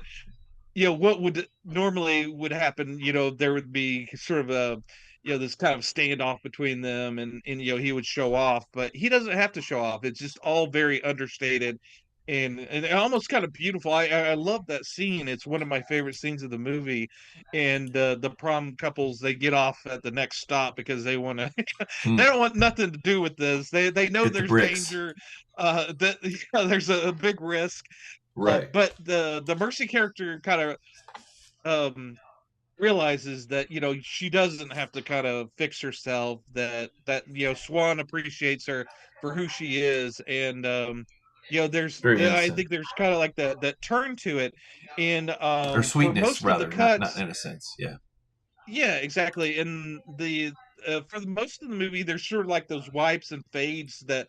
what would normally would happen. There would be sort of a this kind of standoff between them, and he would show off, but he doesn't have to show off. It's just all very understated, and almost kind of beautiful. I love that scene. It's one of my favorite scenes of the movie. And the prom couples, they get off at the next stop because they want to they Hmm. don't want nothing to do with this. They know Get the there's bricks. danger, that there's a big risk. Right. But the Mercy character kind of um realizes that she doesn't have to kind of fix herself, that Swan appreciates her for who she is, and Very I innocent. think there's kind of like that turn to it, and Or for sweetness, most of the rather. Not cuts. innocence. Yeah. Yeah, exactly. And the for the most of the movie, there's sort of like those wipes and fades that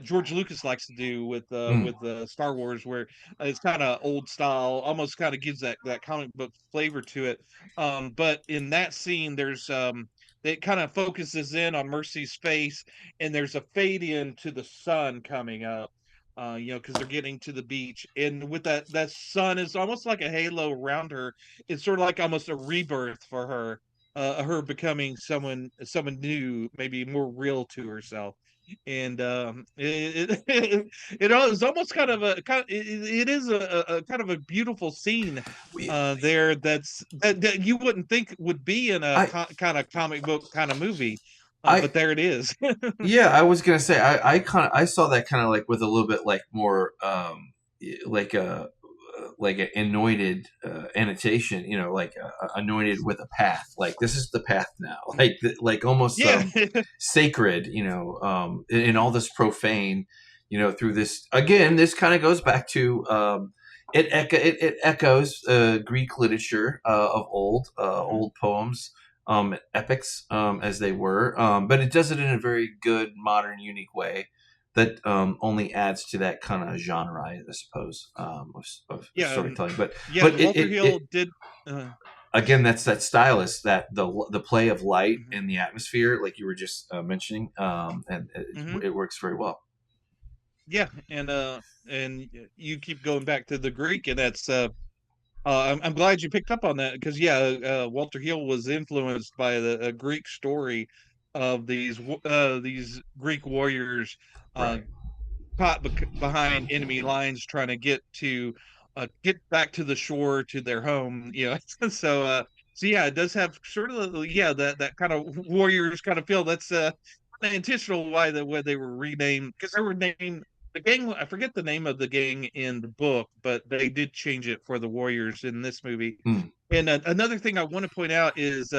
George Lucas likes to do Mm. with Star Wars, where it's kind of old style, almost kind of gives that comic book flavor to it. But in that scene, there's it kind of focuses in on Mercy's face, and there's a fade in to the sun coming up. Because they're getting to the beach, and with that sun is almost like a halo around her. It's sort of like almost a rebirth for her, her becoming someone new, maybe more real to herself. And it is almost kind of it is a kind of a beautiful scene We, there, that you wouldn't think would be in a I kind of comic book kind of movie. I but there it is. Yeah, I was gonna say I saw that kind of like with a little bit like more like a like an anointed annotation, like anointed with a path. Like this is the path now, like almost Yeah. sacred, in all this profane, through this again. This kind of goes back to it echoes Greek literature of old poems, epics, as they were, but it does it in a very good, modern, unique way that only adds to that kind of genre, I suppose, of Yeah, storytelling. But yeah, but and Walter Hill did. again, that's that stylus, that the play of light Mhm, and the atmosphere, like you were just mentioning, and mhm. it works very well. Yeah, and you keep going back to the Greek, and that's I'm glad you picked up on that because yeah, Walter Hill was influenced by the Greek story of these Greek warriors uh, Right. caught behind enemy lines trying to get back to the shore to their home. So yeah, it does have sort of that kind of warriors kind of feel. That's intentional why they were renamed because they were named the gang. I forget the name of the gang in the book, but they did change it for the warriors in this movie. Mm. And another thing I want to point out is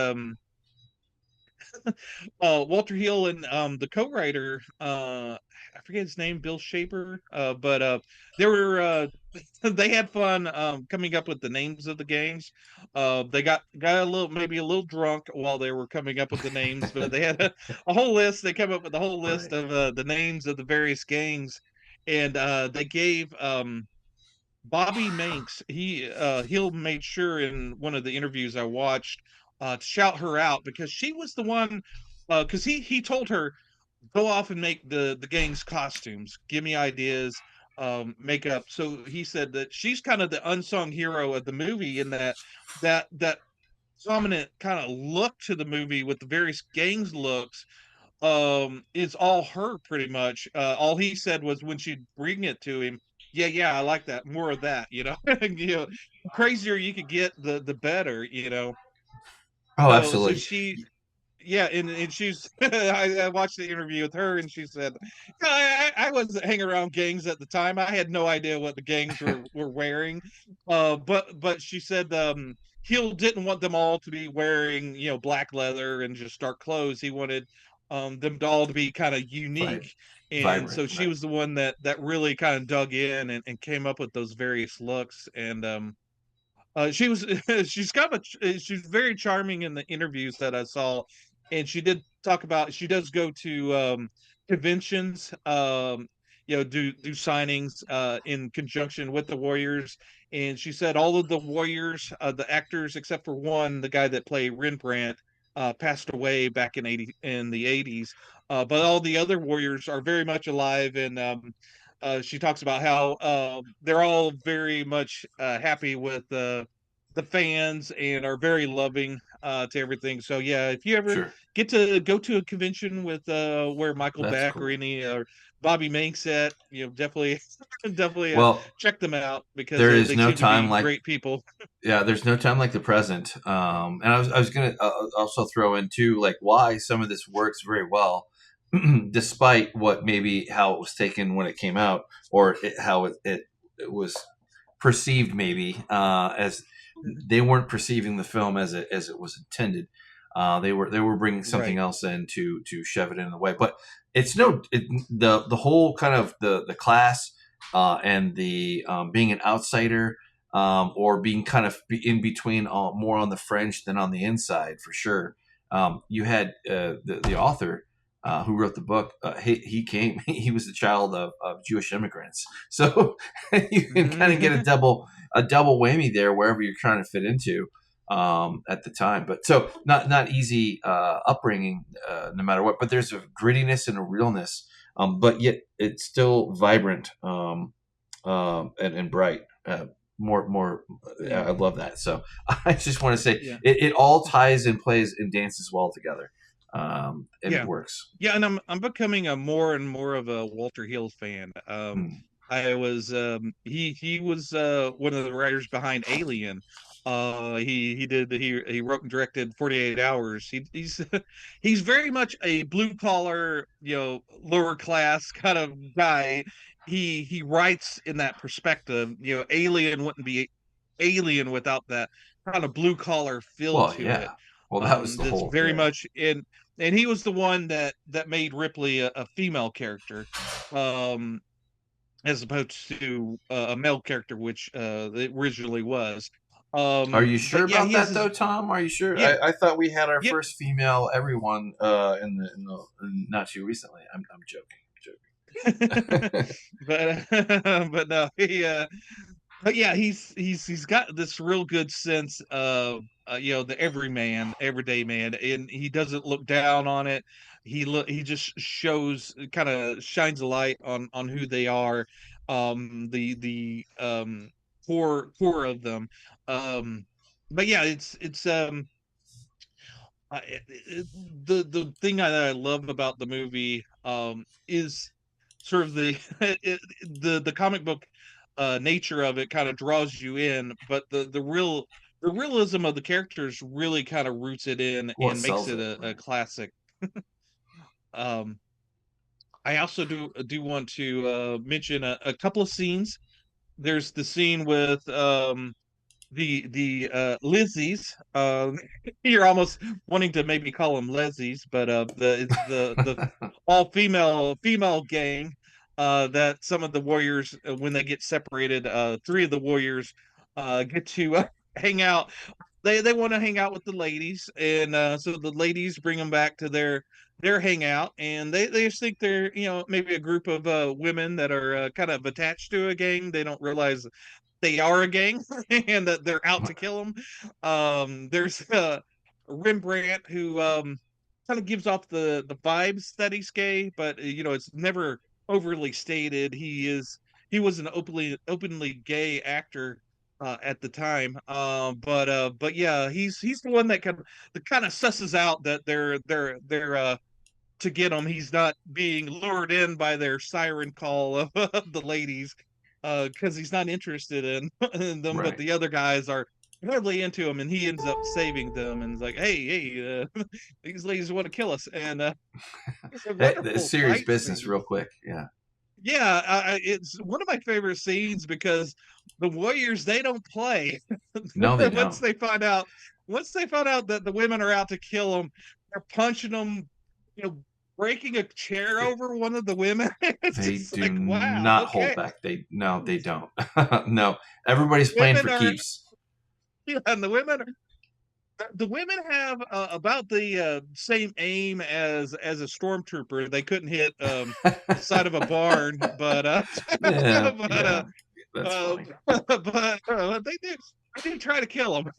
Walter Hill and the co-writer, I forget his name, Bill Shaber, but they were they had fun coming up with the names of the gangs. They got a little maybe a little drunk while they were coming up with the names, but they had a whole list. They came up with a whole list Right. of the names of the various gangs, and they gave Bobby Manx, he'll made sure in one of the interviews I watched to shout her out because she was the one because he told her go off and make the gang's costumes, give me ideas, makeup. So he said that she's kind of the unsung hero of the movie in that dominant kind of look to the movie with the various gangs looks it's all her pretty much. All he said was when she'd bring it to him, yeah, I like that, more of that, you know, crazier you could get, the better. Oh, So absolutely. she yeah, and she's I watched the interview with her, and she said, "No, I wasn't hanging around gangs at the time. I had no idea what the gangs were wearing." But she said Hill didn't want them all to be wearing black leather and just dark clothes. He wanted them to all to be kind of Right. unique, and Vibrant. so she Right. was the one that really kind of dug in and came up with those various looks and she was she's very charming in the interviews that I saw, and she did talk about she does go to conventions, do signings in conjunction with the Warriors, and she said all of the Warriors, the actors except for one, the guy that played Rembrandt, passed away back in the 80s, but all the other Warriors are very much alive and she talks about how they're all very much happy with the fans and are very loving to everything. So yeah, if you ever Sure. get to go to a convention with where Michael That's Beck or cool. any or Bobby Manx at, definitely definitely Well, check them out because there is they no seem to be time like great people. yeah, there's no time like the present. And I was gonna also throw in too, like why some of this works very well, despite what maybe how it was taken when it came out, or how it was perceived maybe as they weren't perceiving the film as it was intended. They were bringing something Right. else in to shove it in the way. But it's the whole kind of the class and the being an outsider, or being kind of in between, more on the fringe than on the inside for sure. You had the author who wrote the book. He came. He was the child of Jewish immigrants, so you can kind of get Mhm. a double whammy there wherever you're trying to fit into at the time. But so not easy upbringing, no matter what. But there's a grittiness and a realness, but yet it's still vibrant, and bright. More, Yeah. I love that. So I just want to say Yeah. it all ties and plays and dances well together, and it Yeah. works. Yeah, and I'm becoming a more and more of a Walter Hill fan. Mm. I was he was one of the writers behind Alien. He wrote and directed 48 Hours. He's very much a blue collar, lower class kind of guy. He writes in that perspective. Alien wouldn't be Alien without that kind of blue collar feel Well, to it. yeah. Well, that was the That's whole, very yeah. much in, and he was the one that made Ripley a female character. Um, as opposed to a male character, which it originally was. Are you sure But yeah, about he has that his though, Tom? Are you sure? yeah, I thought we had our yeah, first female everyone not too recently. I'm joking. but no, but yeah, he's got this real good sense of the everyday man, and he doesn't look down on it. He just shows, kind of shines a light on who they are, the core of them. Um, but yeah, it's the thing I love about the movie is sort of the the comic book nature of it kind of draws you in, but the realism of the characters really kind of roots it in What and makes sells it it, a right? classic. Um, I also do want to mention a couple of scenes. There's the scene with the Lizzies. You're almost wanting to maybe call them Lezzies, but it's the all female gang that some of the warriors, when they get separated, three of the warriors get to hang out. They want to hang out with the ladies, and so the ladies bring them back to their hangout, and they just think they're, maybe a group of women that are kind of attached to a gang. They don't realize they are a gang and that they're out to kill them. There's Rembrandt, who kind of gives off the vibes that he's gay, but it's never overly stated. He was an openly gay actor at the time. But yeah, he's the one that kind of susses out that they're to get him. He's not being lured in by their siren call of the ladies, because he's not interested in them. But Right. the other guys are heavily into him, and he ends up saving them. And is like, hey, these ladies want to kill us, and it's a Hey, wonderful serious fight business, scene. real quick. Yeah. Yeah, it's one of my favorite scenes because the Warriors, they don't play. No, they once don't. they find out, once they find out that the women are out to kill them, they're punching them, you know, breaking a chair It, over one of the women. It's they just do like, wow, not hold okay. back. They don't. No, everybody's playing Women for are, keeps. and the women have about the same aim as a stormtrooper. They couldn't hit the side of a barn, but Yeah, but yeah, that's funny. they do try to kill them.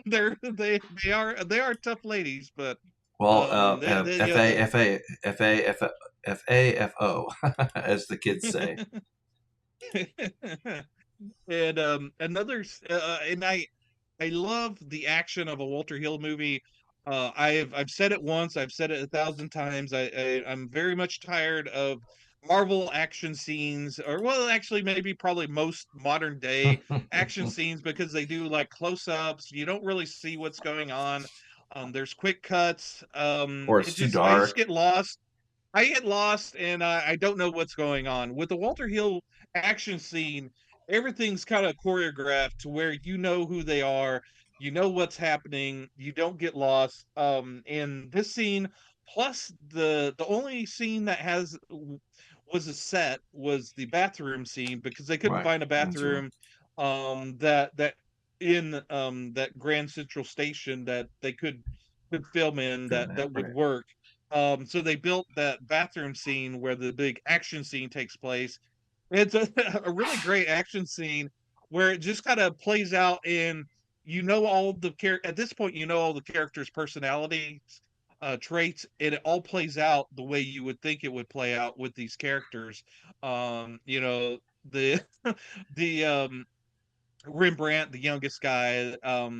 They are tough ladies, but Well, they F A F A F A F F A F O, as the kids say. and and I love the action of a Walter Hill movie. I've said it once, I've said it 1,000 times. I'm very much tired of Marvel action scenes, or well, actually, maybe probably most modern day action scenes, because they do like close ups. You don't really see what's going on. There's quick cuts. Or It it's too just I just dark. get lost. I get lost, and I don't know what's going on. With the Walter Hill action scene, everything's kind of choreographed to where you know who they are, you know what's happening, you don't get lost. In this scene, plus the only scene that was a set was the bathroom scene, because they couldn't Right. find a That's right. bathroom that in that Grand Central Station that they could film in, Film that. that would Right. work. So they built that bathroom scene where the big action scene takes place. It's a really great action scene where it just kind of plays out in, all the at this point, all the characters' personalities, traits, and it all plays out the way you would think it would play out with these characters. The the Rembrandt, the youngest guy,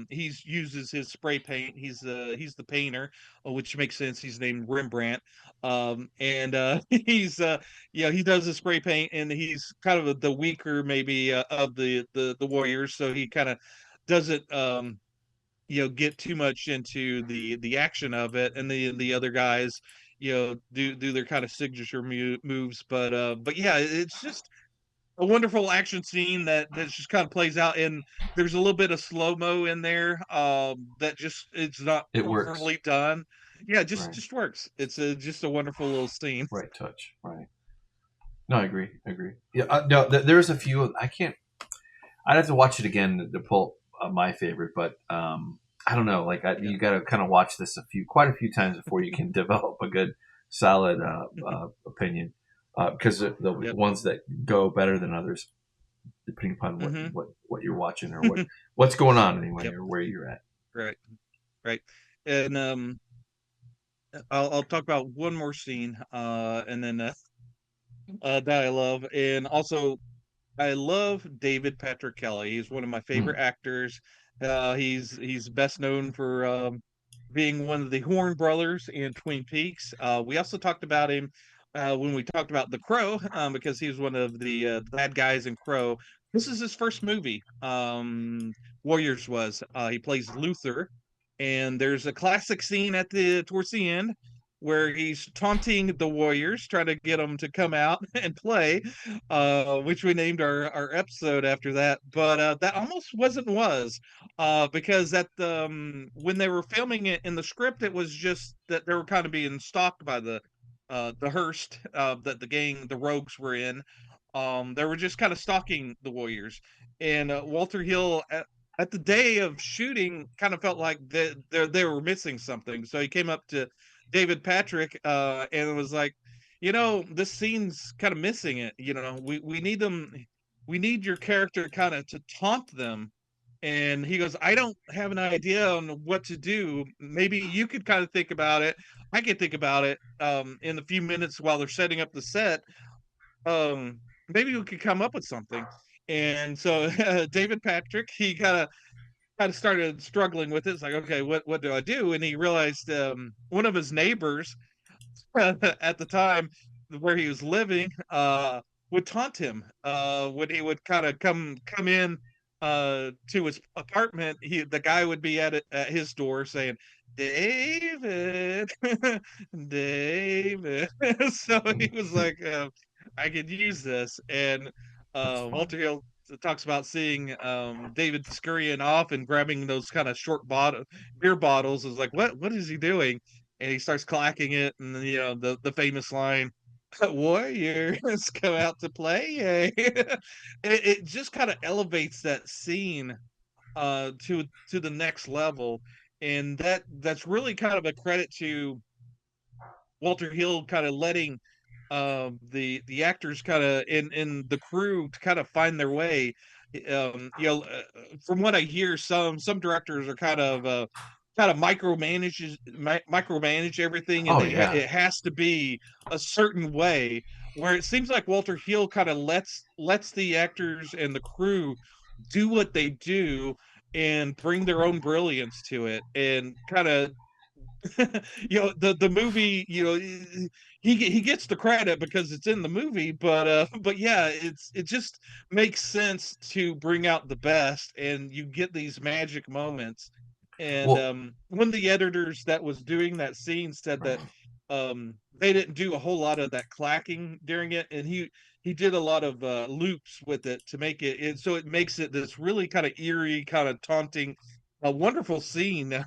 he's uses his spray paint. He's the painter, which makes sense. He's named Rembrandt, and he's he does the spray paint, and he's kind of the weaker maybe of the warriors. So he kind of doesn't get too much into the action of it, and the other guys do their kind of signature moves, but yeah, it's just a wonderful action scene that just kind of plays out, and there's a little bit of slow-mo in there, that just it's not It works. perfectly done. Yeah, Right. just works. It's just a wonderful little scene. Right touch. Right. No, I agree. I agree. Yeah. No, there's a few. I can't. I'd have to watch it again to pull my favorite, but I don't know. Like Yeah. you got to kind of watch this quite a few times before you can develop a good, solid opinion. Because the Yep. ones that go better than others, depending upon Hmm. what you're watching or what's going on anyway, Yep. or where you're at. Right. Right. And I'll talk about one more scene, and then that I love, and also I love David Patrick Kelly. He's one of my Hmm. favorite actors. He's best known for being one of the Horn brothers in Twin Peaks. We also talked about him when we talked about The Crow, because he was one of the bad guys in Crow. This is his first movie. Warriors was. He plays Luther, and there's a classic scene towards the end where he's taunting the Warriors, trying to get them to come out and play, which we named our episode after that. But that almost was, because when they were filming it in the script, it was just that they were kind of being stalked by the Hearst, that the Rogues were in. They were just kind of stalking the Warriors, and Walter Hill at the day of shooting kind of felt like they were missing something. So he came up to David Patrick, and was like, this scene's kind of missing it. We need them. We need your character kind of to taunt them. And he goes, I don't have an idea on what to do. Maybe you could kind of think about it. I could think about it in the few minutes while they're setting up the set. Maybe we could come up with something. And so David Patrick, he kind of started struggling with it. It's like, okay, what do I do? And he realized one of his neighbors at the time where he was living would taunt him when he would kind of come in to his apartment. The guy would be at his door saying, David, David. So he was like, I could use this. And That's Walter fun. Hill talks about seeing David scurrying off and grabbing those kind of short beer bottles. Is like, what is he doing? And he starts clacking it, and then, the famous line, "Warriors come out to play." It just kind of elevates that scene to the next level, and that's really kind of a credit to Walter Hill, kind of letting the actors kind of in the crew to kind of find their way. From what I hear, some directors are kind of micromanage everything, and Oh yeah. it has to be a certain way. Where it seems like Walter Hill kind of lets the actors and the crew do what they do and bring their own brilliance to it, and kind of the movie, he gets the credit because it's in the movie, but yeah, it just makes sense to bring out the best, and you get these magic moments. And Well, one of the editors that was doing that scene said that they didn't do a whole lot of that clacking during it, and he did a lot of loops with it to make it so it makes it this really kind of eerie, kind of taunting, a wonderful scene.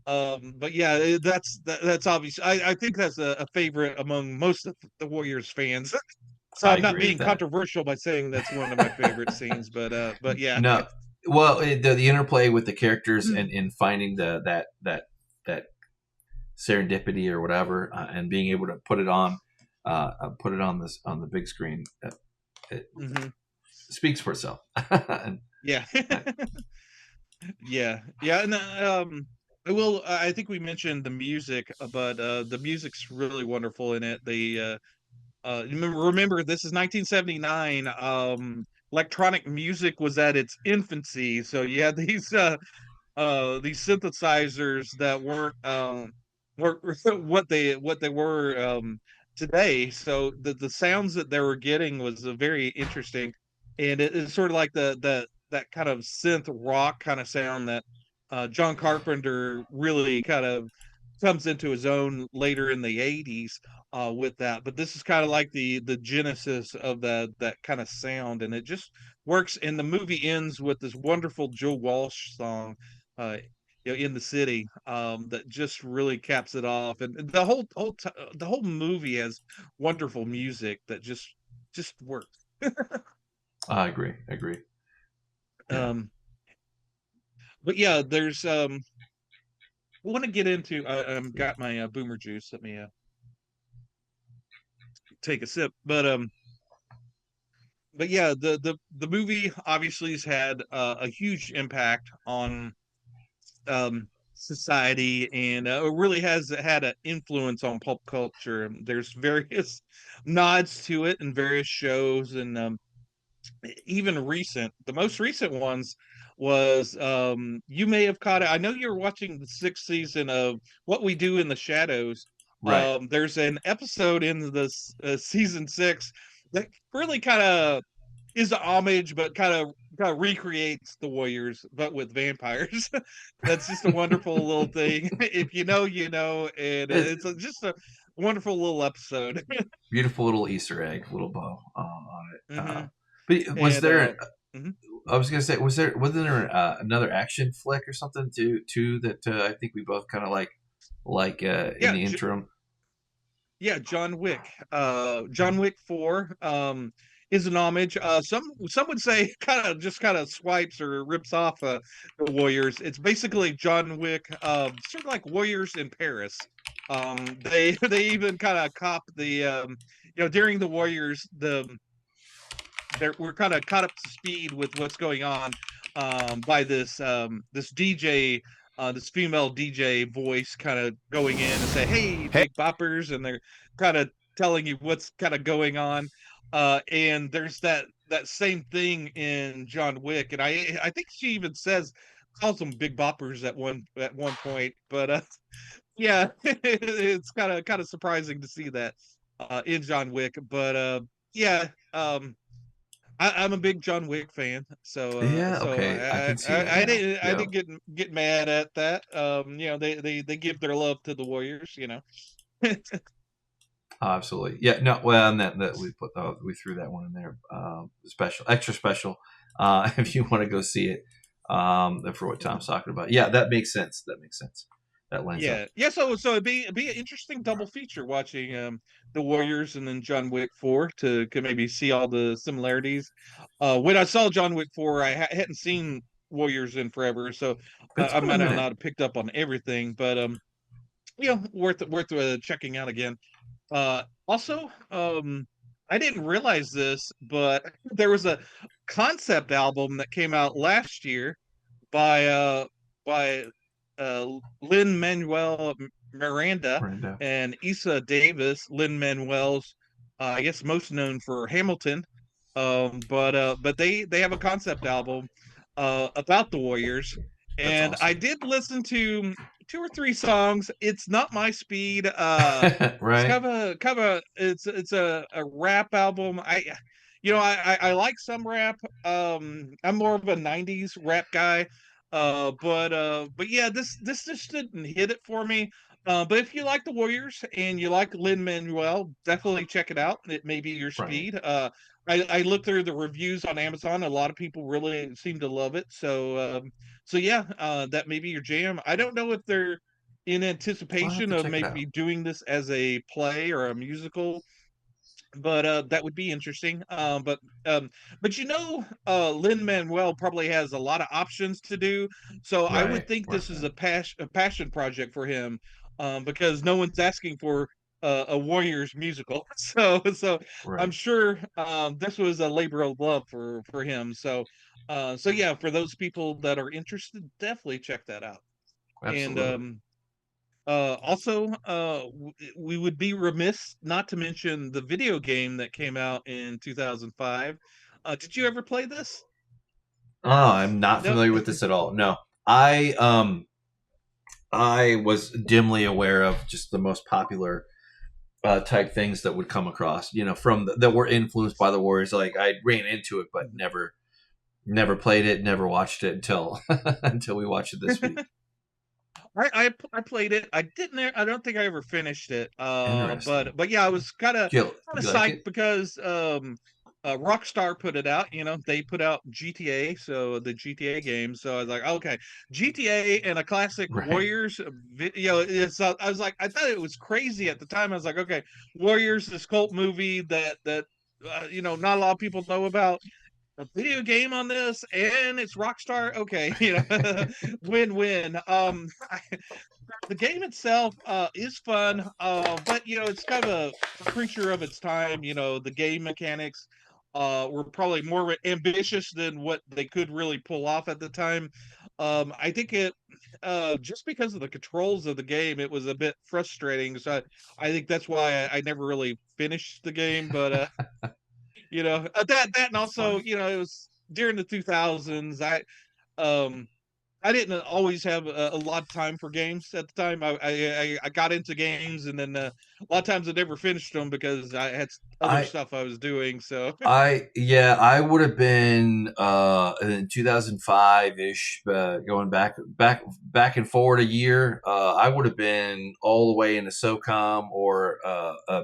But yeah, that's obvious. I think that's a favorite among most of the Warriors fans. So I I'm not agree with being that. controversial by saying that's one of my favorite scenes, but yeah. No, well, the interplay with the characters and finding that serendipity or whatever, and being able to put it on the big screen, it Hmm. speaks for itself. And, Yeah. uh, Yeah, and I think we mentioned the music, but the music's really wonderful in it. Remember, this is 1979. Electronic music was at its infancy, so you had these synthesizers that weren't what they were today. So the sounds that they were getting was very interesting, and it's sort of like that kind of synth rock kind of sound that John Carpenter really kind of comes into his own later in the 80s with that. But this is kind of like the genesis of that kind of sound, and it just works. And the movie ends with this wonderful Joe Walsh song, uh, in the city, that just really caps it off. And the whole movie has wonderful music that just works. I agree. Yeah. But yeah, there's I want to get into. Got my boomer juice. Let me take a sip. But yeah, the movie obviously has had a huge impact on society, and it really has had an influence on pop culture. There's various nods to it in various shows, and even the most recent ones was, you may have caught it. I know you're watching the 6th season of What We Do in the Shadows. Right. There's an episode in this season 6 that really kind of is a homage, but kind of recreates the Warriors, but with vampires. That's just a wonderful little thing. If you know, you know, and just a wonderful little episode. Beautiful little Easter egg, little bow on it. Mm-hmm. But was And there? mhm. I was gonna say, wasn't there another action flick or something too that I think we both kind of like in Yeah, the interim? yeah, John Wick. John Wick 4 is an homage. Some would say kind of swipes or rips off the Warriors. It's basically John Wick, sort of like Warriors in Paris. They they even kind of cop the during the Warriors, we're kind of caught up to speed with what's going on by this DJ, this female DJ voice kind of going in and say, "Hey, big boppers," and they're kind of telling you what's kind of going on. And there's that same thing in John Wick, and I think she even calls them big boppers at one point. But yeah, it's kind of surprising to see that in John Wick. But yeah. I'm a big John Wick fan, Yeah. so Okay. I can see that I now. didn't Yeah. get mad at that. They give their love to the Warriors. Absolutely. Yeah. No. Well, and that we threw that one in there. Extra special. If you want to go see it, for what Tom's talking about. Yeah, that makes sense. That lines up. Yeah. So it'd be an interesting double feature watching the Warriors and then John Wick 4 to maybe see all the similarities. When I saw John Wick 4, I hadn't seen Warriors in forever, so It's I been a might have minute. not picked up on everything, but worth checking out again. Also, I didn't realize this, but there was a concept album that came out last year by by Lin-Manuel Miranda Miranda. and Eisa Davis. Lin-Manuel's, I guess, most known for Hamilton, but they have a concept album about the Warriors, That's and I awesome. did listen to 2 or 3 songs. It's not my speed. It's Right. it's a rap album. I like some rap. I'm more of a 90s rap guy. But yeah, this just didn't hit it for me. But if you like the Warriors and you like Lin-Manuel, definitely check it out. It may be your Right. speed. I looked through the reviews on Amazon. A lot of people really seem to love it. So yeah, that may be your jam. I don't know if they're in I'll have anticipation to of check it out. maybe doing this as a play or a musical, but that would be interesting. But Lin-Manuel probably has a lot of options to do, so I would Right. think Right. this is a passion project for him, because no one's asking for a Warriors musical. So I'm Right. sure this was a labor of love for him. So yeah, for those people that are interested, definitely check that out. And Absolutely. also, we would be remiss not to mention the video game that came out in 2005. Did you ever play this? Oh, I'm not No. familiar with this at all. No. I was dimly aware of just the most popular type things that would come across, that were influenced by the Warriors. Like I ran into it, but Never played it, never watched it until until we watched it this week. I played it. I don't think I ever finished it. Interesting. But yeah, I was kind of You like psyched it? because Rockstar put it out. You know, they put out GTA, so the GTA game. So I was like, okay, GTA and a classic Right. Warriors video. It's I was like, I thought it was crazy at the time. I was like, okay, Warriors, this cult movie that you know, not a lot of people know about, a video game on this and it's Rockstar. Okay, you know, win-win. The game itself is fun, but you know, it's kind of a creature of its time. You know, the game mechanics were probably more ambitious than what they could really pull off at the time. I think it just because of the controls of the game, it was a bit frustrating. So I think that's why I never really finished the game. But you know, that and That's also, funny. you know, it was during the 2000s. Um I didn't always have a lot of time for games at the time. I got into games, and then a lot of times I never finished them because I had other I stuff I was doing. So yeah, I would have been in 2005 ish, going back and forward a year. I would have been all the way into SOCOM, or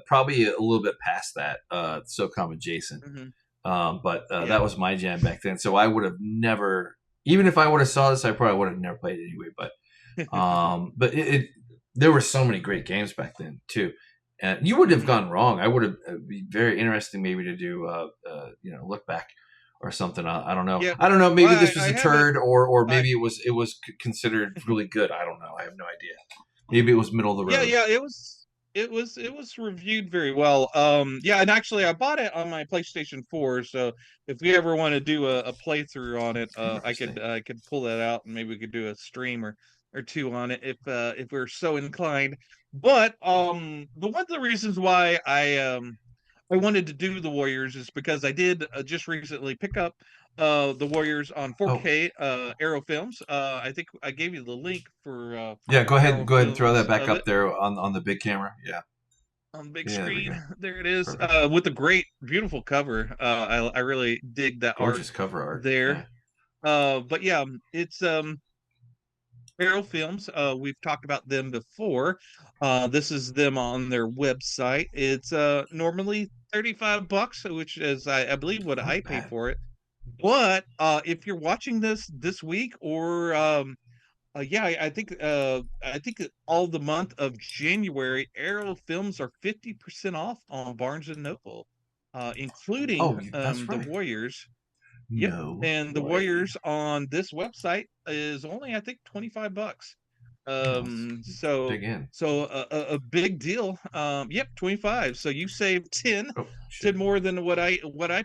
probably a little bit past that, SOCOM adjacent. mhm. But Yeah, that was my jam back then. So I would have never, even if I would have saw this, I probably would have never played it anyway. But there were so many great games back then too. And you wouldn't have mhm. gone wrong. I would have be very interesting maybe to do look back or something. I don't know. Yeah. I don't know. Well, Maybe this was I a haven't. turd, or I maybe it was considered really good. I don't know. I have no idea. Maybe it was middle of the Yeah, road. yeah. It was reviewed very well. Yeah, and actually, I bought it on my PlayStation 4. So if we ever want to do a playthrough on it, Interesting. I could pull that out and maybe we could do a stream or two on it if we're so inclined. But the one of the reasons why I wanted to do the Warriors is because I did just recently pick up the Warriors on Oh 4K Arrow Films. I think I gave you the link for yeah. Go ahead. Arrow Go ahead and throw Films that back of it up there on the big camera. Yeah. on big Yeah. There we screen. go. There it is, Perfect. with a great, beautiful cover. I really dig that art Gorgeous cover art. there. Yeah. But yeah, it's Arrow Films. We've talked about them before. This is them on their website. It's normally $35, which is I believe what Not I paid bad. for it. But if you're watching this week, or yeah, I think that all the month of January, Arrow Films are 50% off on Barnes and Noble, including Oh, that's the right. Warriors. Yep, No and the way. Warriors on this website is only, I think, $25. Oh, let's dig in. A big deal. Yep, 25. So you saved 10, Oh shit. 10 more than what I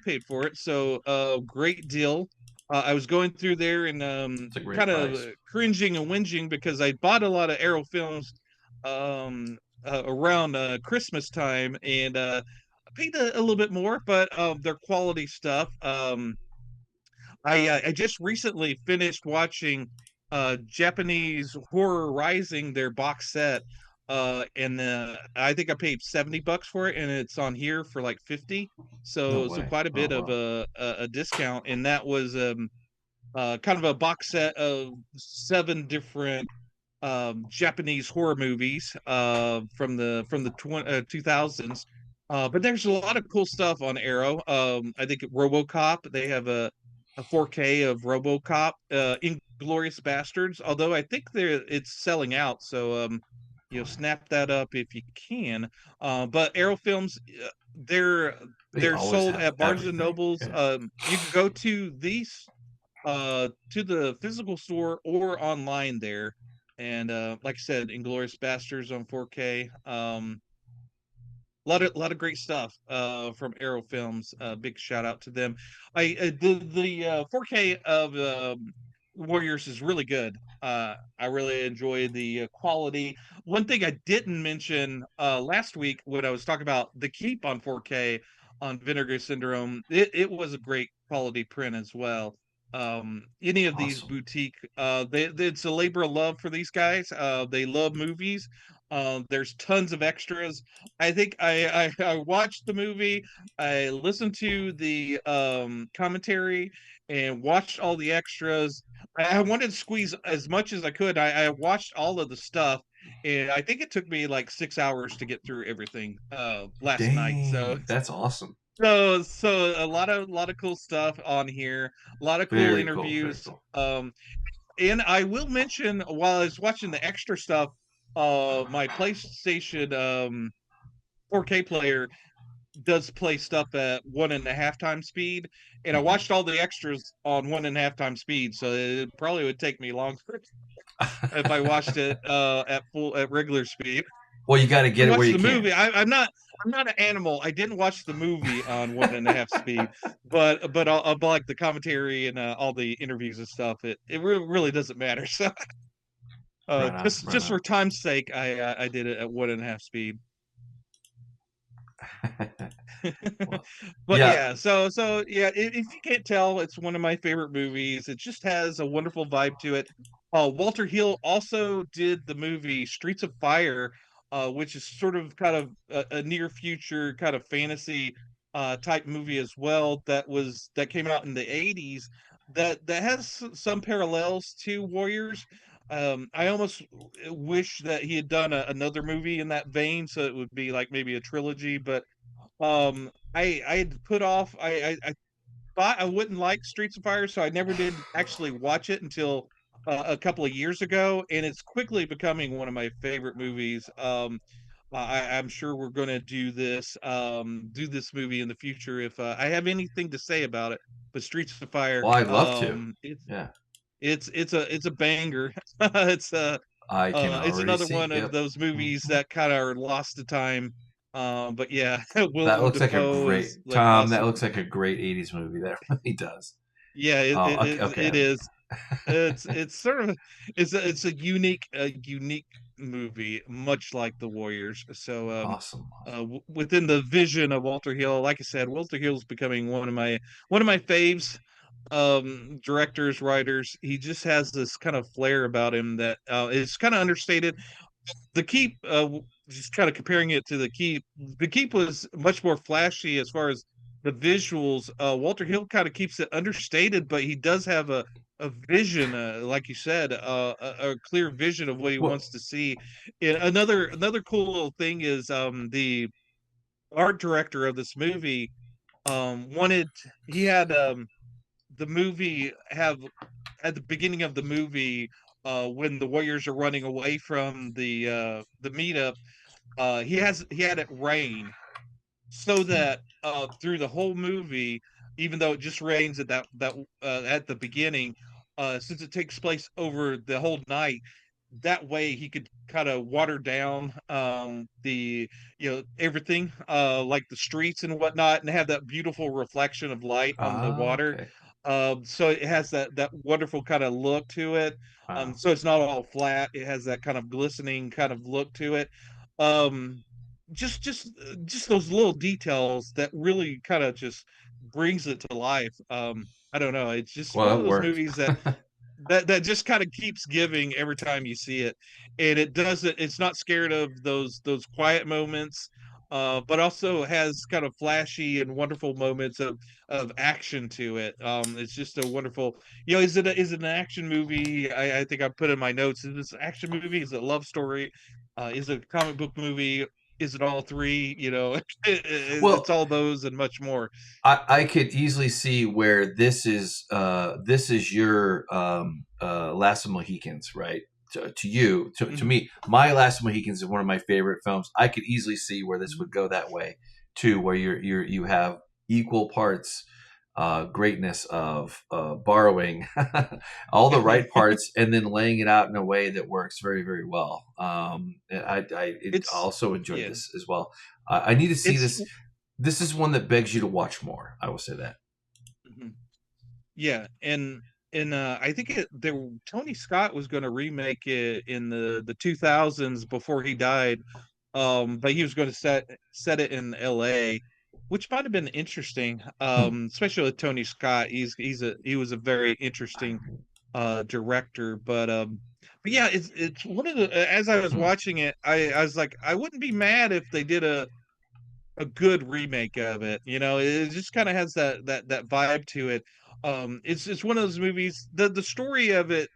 paid for it. So great deal. I was going through there and It's a great kind price. of cringing and whinging because I bought a lot of Arrow films around Christmas time, and I paid a little bit more, but their quality stuff. I just recently finished watching Japanese Horror Rising, their box set, and I think I paid $70 for it, and it's on here for like 50. No So way. quite a Oh bit of wow. a discount, and that was kind of a box set of 7 different Japanese horror movies from the 2000s. But there's a lot of cool stuff on Arrow. I think RoboCop, they have a 4K of RoboCop, Inglorious Bastards. Although I think it's selling out, so you know, snap that up if you can. But Arrow Films, they're They they're always sold have at Barnes and everything. Nobles. Yeah. You can go to these to the physical store or online there. And like I said, Inglorious Bastards on 4K. Lot of great stuff from Arrow Films. Big shout out to them. The 4K of Warriors is really good. I really enjoy the quality. One thing I didn't mention last week when I was talking about the Keep on 4K on Vinegar Syndrome, it was a great quality print as well. Any of these Awesome. boutique, it's a labor of love for these guys. They love movies. There's tons of extras. I think I watched the movie, I listened to the commentary, and watched all the extras. I wanted to squeeze as much as I could. I watched all of the stuff, and I think it took me like 6 hours to get through everything last night. So Dang, that's awesome. so a lot of cool stuff on here, a lot of cool Very cool. Very interviews. cool. And I will mention, while I was watching the extra stuff, my PlayStation 4K player does play stuff at 1.5 times speed, and I watched all the extras on 1.5 times speed, so it probably would take me longer if I watched it at regular speed. Well, you got to And get it where watch you the can. movie. I'm not an animal. I didn't watch the movie on 1.5 speed, but I'll like the commentary and all the interviews and stuff. It really doesn't matter. So Right on. Right just on. for time's sake, I did it at 1.5 speed. Well, But yeah. yeah, so yeah, if you can't tell, it's one of my favorite movies. It just has a wonderful vibe to it. Walter Hill also did the movie Streets of Fire, which is sort of kind of a near future kind of fantasy type movie as well. That came out in the '80s. That has some parallels to Warriors. I almost wish that he had done another movie in that vein, so it would be like maybe a trilogy. But I had put off. I thought I wouldn't like Streets of Fire, so I never did actually watch it until a couple of years ago, and it's quickly becoming one of my favorite movies. I'm sure we're going to do this movie in the future if I have anything to say about it. But Streets of Fire, Well, I'd love to. it's Yeah. it's a banger. It's I can it's already another see. one of Yep. those movies Mhm. that kind of are lost to time. But yeah, That Willem looks like a Dafoe great is like Tom. That awesome. looks like a great '80s movie. That really does. Yeah, Oh, okay. it Okay. is. It's sort of it's a unique movie, much like The Warriors. So Awesome. Awesome. within the vision of Walter Hill, like I said, Walter Hill's becoming one of my faves, directors, writers. He just has this kind of flair about him that is kind of understated. The Keep, just kind of comparing it to the Keep was much more flashy as far as the visuals. Walter Hill kind of keeps it understated, but he does have a vision, like you said, a clear vision of what he Well, wants to see. And another cool little thing is the art director of this movie wanted he had the movie have at the beginning of the movie, when the Warriors are running away from the meetup, he had it rain so that through the whole movie, even though it just rains at the beginning, since it takes place over the whole night, that way he could kind of water down the everything, like the streets and whatnot, and have that beautiful reflection of light on the water. okay. So it has that wonderful kind of look to it. Wow. So it's not all flat. It has that kind of glistening kind of look to it. Um, just those little details that really kind of just brings it to life. I don't know. It's just one Well, of it those worked. movies that just kind of keeps giving every time you see it, and it does it. It's not scared of those quiet moments, but also has kind of flashy and wonderful moments of action to it. It's just a wonderful. Is it an action movie? I think I put in my notes. Is this an action movie? Is it a love story? Is it a comic book movie? Is it all three? It's Well, all those and much more. I could easily see where this is your Last of Mohicans, right? To you, to Mhm. me, my Last of Mohicans is one of my favorite films. I could easily see where this would go that way too, where you have equal parts greatness of borrowing all the right parts and then laying it out in a way that works very very well. And I It's also enjoyed yeah. this as well. I need to see It's this. This is one that begs you to watch more. I will say that. mhm. Yeah, and I think Tony Scott was going to remake it in the 2000s before he died. But he was going to set it in L.A., which might have been interesting. Hmm. Especially with Tony Scott. He was a very interesting director. But yeah, it's one of the as I was Hmm. watching it, I was like, I wouldn't be mad if they did a good remake of it. You know, it just kind of has that vibe to it. It's one of those movies. The story of it,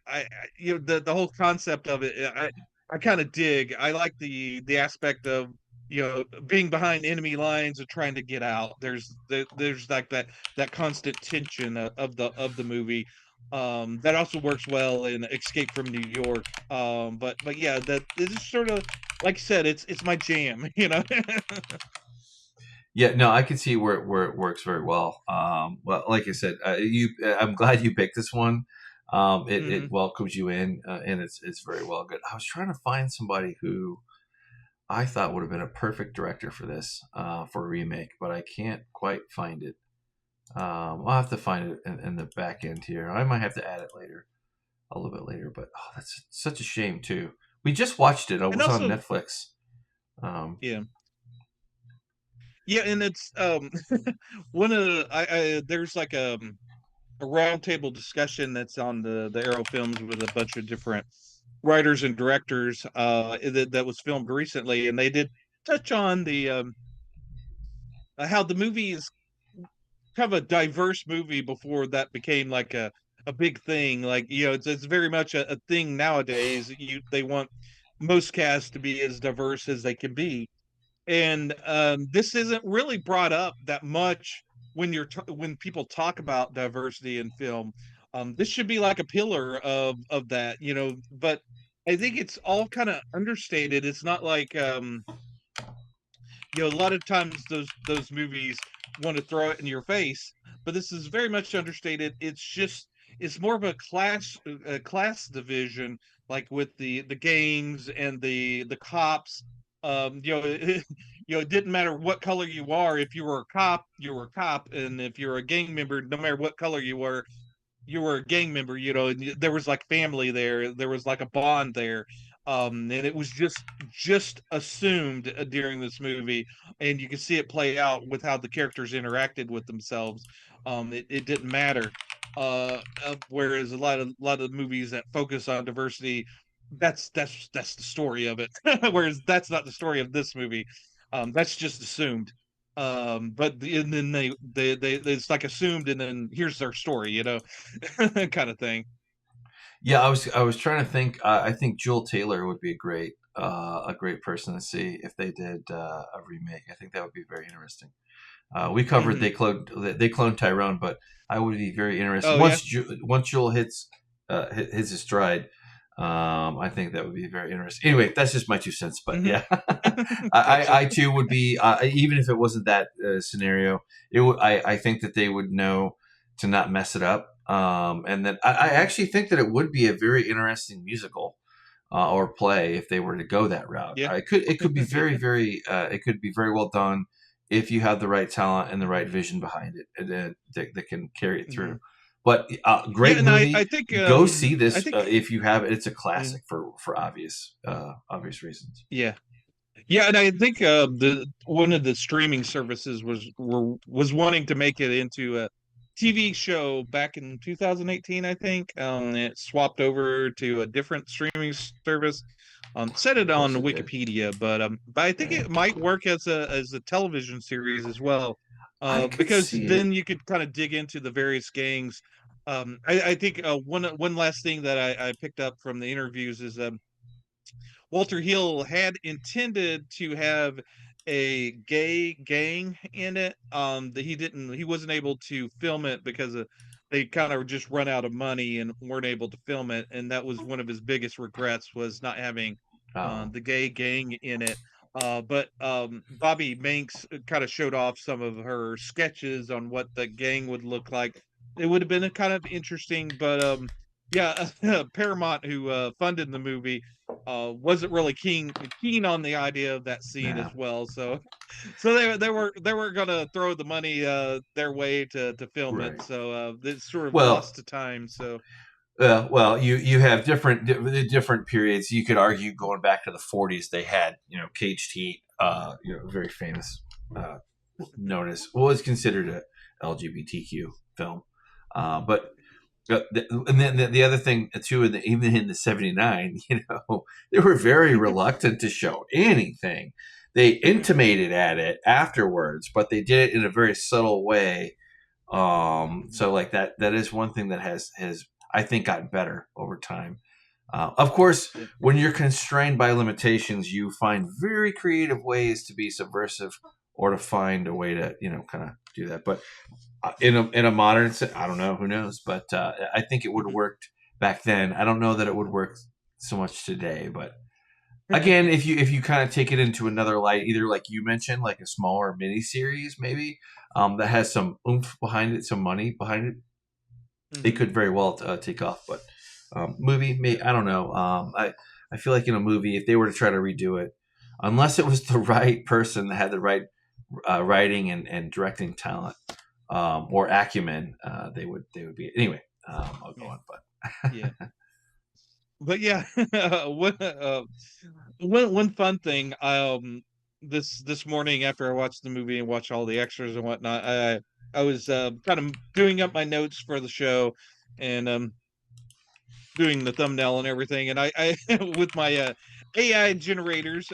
you know, the whole concept of it, I kind of dig. I like the aspect of, you know, being behind enemy lines and trying to get out. There's like that constant tension of the movie. That also works well in Escape from New York. But yeah, that this is sort of, like I said, it's my jam. You know. Yeah, no, I can see where it works very well. Well, like I said, I'm glad you picked this one. It Hmm. welcomes you in, and it's very well good. I was trying to find somebody who I thought would have been a perfect director for this, for a remake, but I can't quite find it. I'll have to find it in the back end here. I might have to add it later, a little bit later. But that's such a shame too. We just watched it. It And was on also, Netflix. Um, yeah, yeah, and it's one of I there's like a roundtable discussion that's on the Arrow Films with a bunch of different writers and directors that was filmed recently, and they did touch on the how the movie is kind of a diverse movie before that became like a big thing. Like, you know, it's very much a thing nowadays. They want most casts to be as diverse as they can be, and this isn't really brought up that much when when people talk about diversity in film. This should be like a pillar of that, you know. But I think it's all kind of understated. It's not like you know, a lot of times those movies want to throw it in your face, but this is very much understated. It's more of a class division, like with the gangs and the cops. You know, you know, it didn't matter what color you are. If you were a cop, you were a cop, and if you're a gang member, no matter what color you were a gang member, you know, and there was like family there, there was like a bond there. And it was just assumed during this movie, and you can see it play out with how the characters interacted with themselves. It didn't matter. Whereas a lot of movies that focus on diversity, that's the story of it. Whereas that's not the story of this movie. That's just assumed. And then they it's like assumed, and then here's their story, you know. Kind of thing. yeah, I was trying to think. I think Jewel Taylor would be a great person to see if they did a remake. I think that would be very interesting. We covered Hmm. they cloned Tyrone, but I would be very interested Oh yeah. once Joel hits his stride. I think that would be very interesting. Anyway, that's just my 2 cents, but Hmm. yeah, Gotcha. I too would be even if it wasn't that scenario. I think that they would know to not mess it up. And then I Hmm. actually think that it would be a very interesting musical or play if they were to go that route. Yeah. It could be Yeah. it could be very well done if you have the right talent and the right vision behind it, and then that can carry it Hmm. through. But Yeah, great and I movie. think Go see I this think if you have it. It's a yeah. classic for obvious reasons. Yeah. Yeah, and I think the one of the streaming services was wanting to make it into a TV show back in 2018, I think. It swapped over to a different streaming service. Said it Of on course it did. Wikipedia, but I think Yeah. it might work as a television series as well. I could Because see then it. you could kind of dig into the various gangs. I think one last thing that I picked up from the interviews is Walter Hill had intended to have a gay gang in it. That he wasn't able to film it because they kind of just run out of money and weren't able to film it. And that was one of his biggest regrets, was not having Oh, the gay gang in it. But Bobby Manx kind of showed off some of her sketches on what the gang would look like. It would have been a kind of interesting, but yeah, Paramount, who funded the movie, wasn't really keen on the idea of that scene yeah. as well. So they were gonna throw the money their way to film it. Right. So it's sort of Well, lost to time. So well, you have different periods. You could argue going back to the 40s, they had Caged Heat, very famous, uh, known as was considered a LGBTQ film, but And then the other thing too, even in the '79, they were very reluctant to show anything. They intimated at it afterwards, but they did it in a very subtle way. So like that is one thing that has I think gotten better over time. Of course, when you're constrained by limitations, you find very creative ways to be subversive or to find a way to kind of do that. But in a modern, I don't know, who knows, but I think it would have worked back then. I don't know that it would work so much today, but again, if you kind of take it into another light, either like you mentioned, like a smaller mini series, maybe that has some oomph behind it, some money behind it, it could very well take off. But movie, I don't know. I feel like in a movie, if they were to try to redo it, unless it was the right person that had the right writing and directing talent or acumen, they would be anyway. I'll go on, but yeah. But yeah, one fun thing. This morning after I watched the movie and watched all the extras and whatnot, I was kind of doing up my notes for the show, and doing the thumbnail and everything. And I with my AI generators,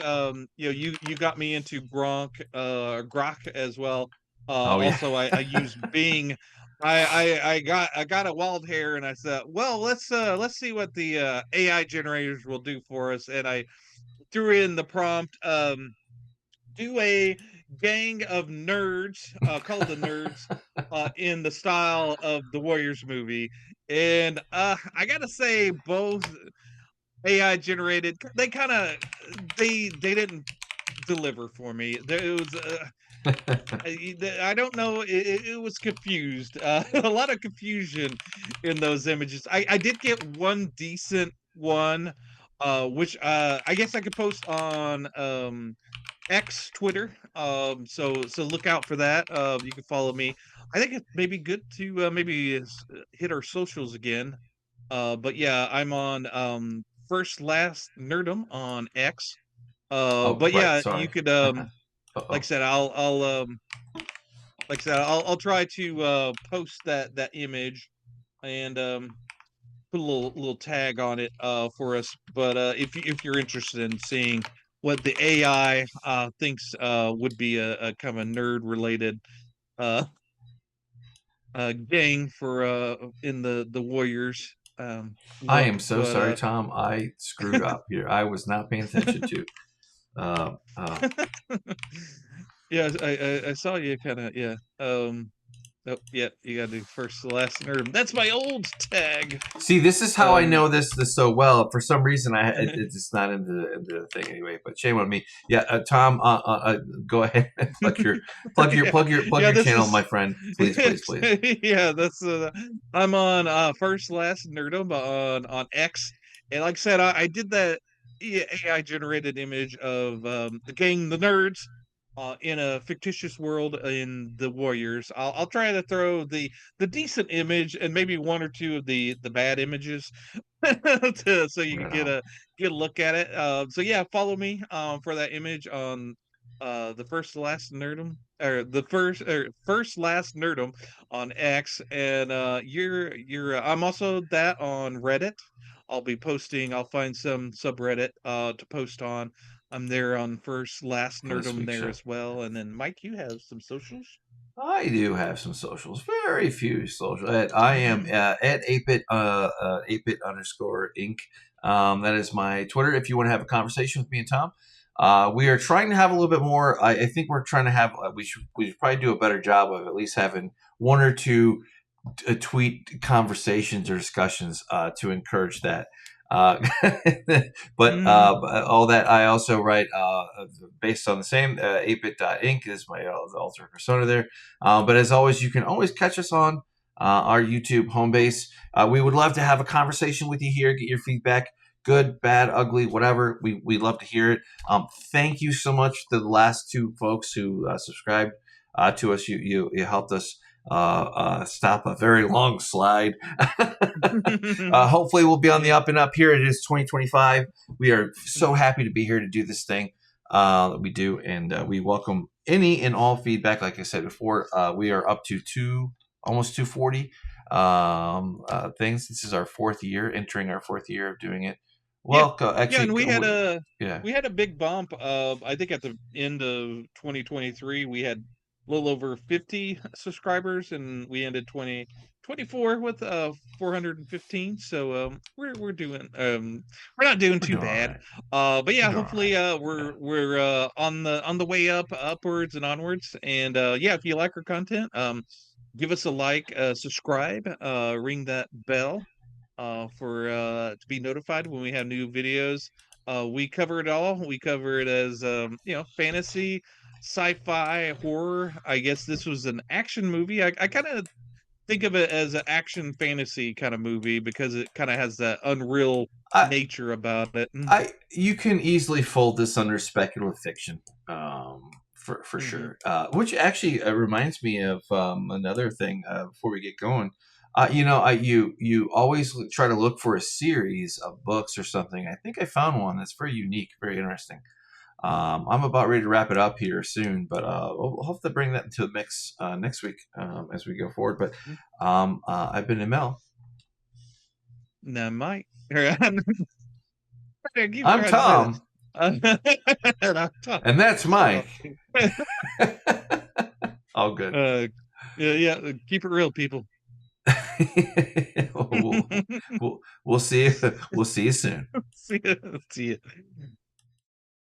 you got me into Grok as well. oh yeah. Also, I use Bing. I got a wild hair, and I said, well, let's see what the AI generators will do for us. And I threw in the prompt, do a gang of nerds, called the Nerds, in the style of the Warriors movie. And I gotta say, both AI generated, they kind of they didn't deliver for me. There was I don't know. It was confused. A lot of confusion in those images. I did get one decent one, which I guess I could post on X Twitter. So look out for that. You can follow me. I think it may be good to maybe hit our socials again. But yeah, I'm on FirstLastNerdom on X. Oh But right, yeah, you sorry. could like I Uh-oh. said, I'll try to post that image and put a little tag on it for us. But if you're interested in seeing what the AI thinks would be a kind of a nerd related uh gang for in the Warriors I look. am so But sorry, Tom. I screwed up here. I was not paying attention to. Uh, uh, yeah, I saw you kind of, yeah. Oh, yeah, you gotta do first, the last nerd. That's my old tag. See, this is how I Um, know this so well. For some reason, it's just not in the thing anyway. But shame on me. Yeah, Tom, go ahead and yeah, plug yeah, your this channel, is, my friend. Please, please, please. yeah, that's, I'm on first, last nerdom on X, and like I said, I did that AI generated image of the gang, the nerds, in a fictitious world in the Warriors. I'll try to throw the decent image and maybe one or two of the bad images so you can Right on. get a look at it. So yeah, follow me for that image on the first last nerdum or the first last nerdum on X, and you're I'm also that on Reddit. I'll be posting. I'll find some subreddit to post on. I'm there on first last For this nerdum week's there show. as well. And then Mike, you have some socials. I do have some socials, very few socials. I am at ApeIt_Ink. That is my Twitter. If you want to have a conversation with me and Tom, we are trying to have a little bit more. I think we're trying to have. We should probably do a better job of at least having one or two tweet conversations or discussions to encourage that. But Mm, all that I also write based on the same ApeIt.Ink is my alter persona there. But as always, you can always catch us on our YouTube home base. We would love to have a conversation with you here, get your feedback, good, bad, ugly, whatever. We'd love to hear it. Thank you so much to the last two folks who subscribed to us. You helped us stop a very long slide. Hopefully, we'll be on the yeah. up and up here. It is 2025. We are so happy to be here to do this thing that we do, and we welcome any and all feedback. Like I said before, we are up to almost 240. things. This is our fourth year, entering our fourth year of doing it. Yeah, Well, yeah, actually, and yeah. we had a big bump of, I think at the end of 2023 we had a little over 50 subscribers, and we ended 2024 with 415. So we're doing we're not doing We're too doing all bad. right. But We're yeah, doing all right. hopefully Yeah. we're on the way up, upwards and onwards. And yeah, if you like our content, give us a like, subscribe, ring that bell for to be notified when we have new videos. We cover it all. We cover it as fantasy, sci-fi, horror. I guess this was an action movie. I kind of think of it as an action fantasy kind of movie because it kind of has that unreal I, nature about it. you can easily fold this under speculative fiction, for Mm-hmm. sure. Which actually reminds me of another thing. Before we get going, you always try to look for a series of books or something. I think I found one that's very unique, very interesting. I'm about ready to wrap it up here soon, but we'll hope to bring that into the mix next week as we go forward. But I've been Emil. Now, Mike, I keep I'm trying to say that. Tom, And I'm Tom. and that's So, Mike. All good. yeah, yeah, keep it real, people. we'll, we'll see you. We'll see you soon. See you.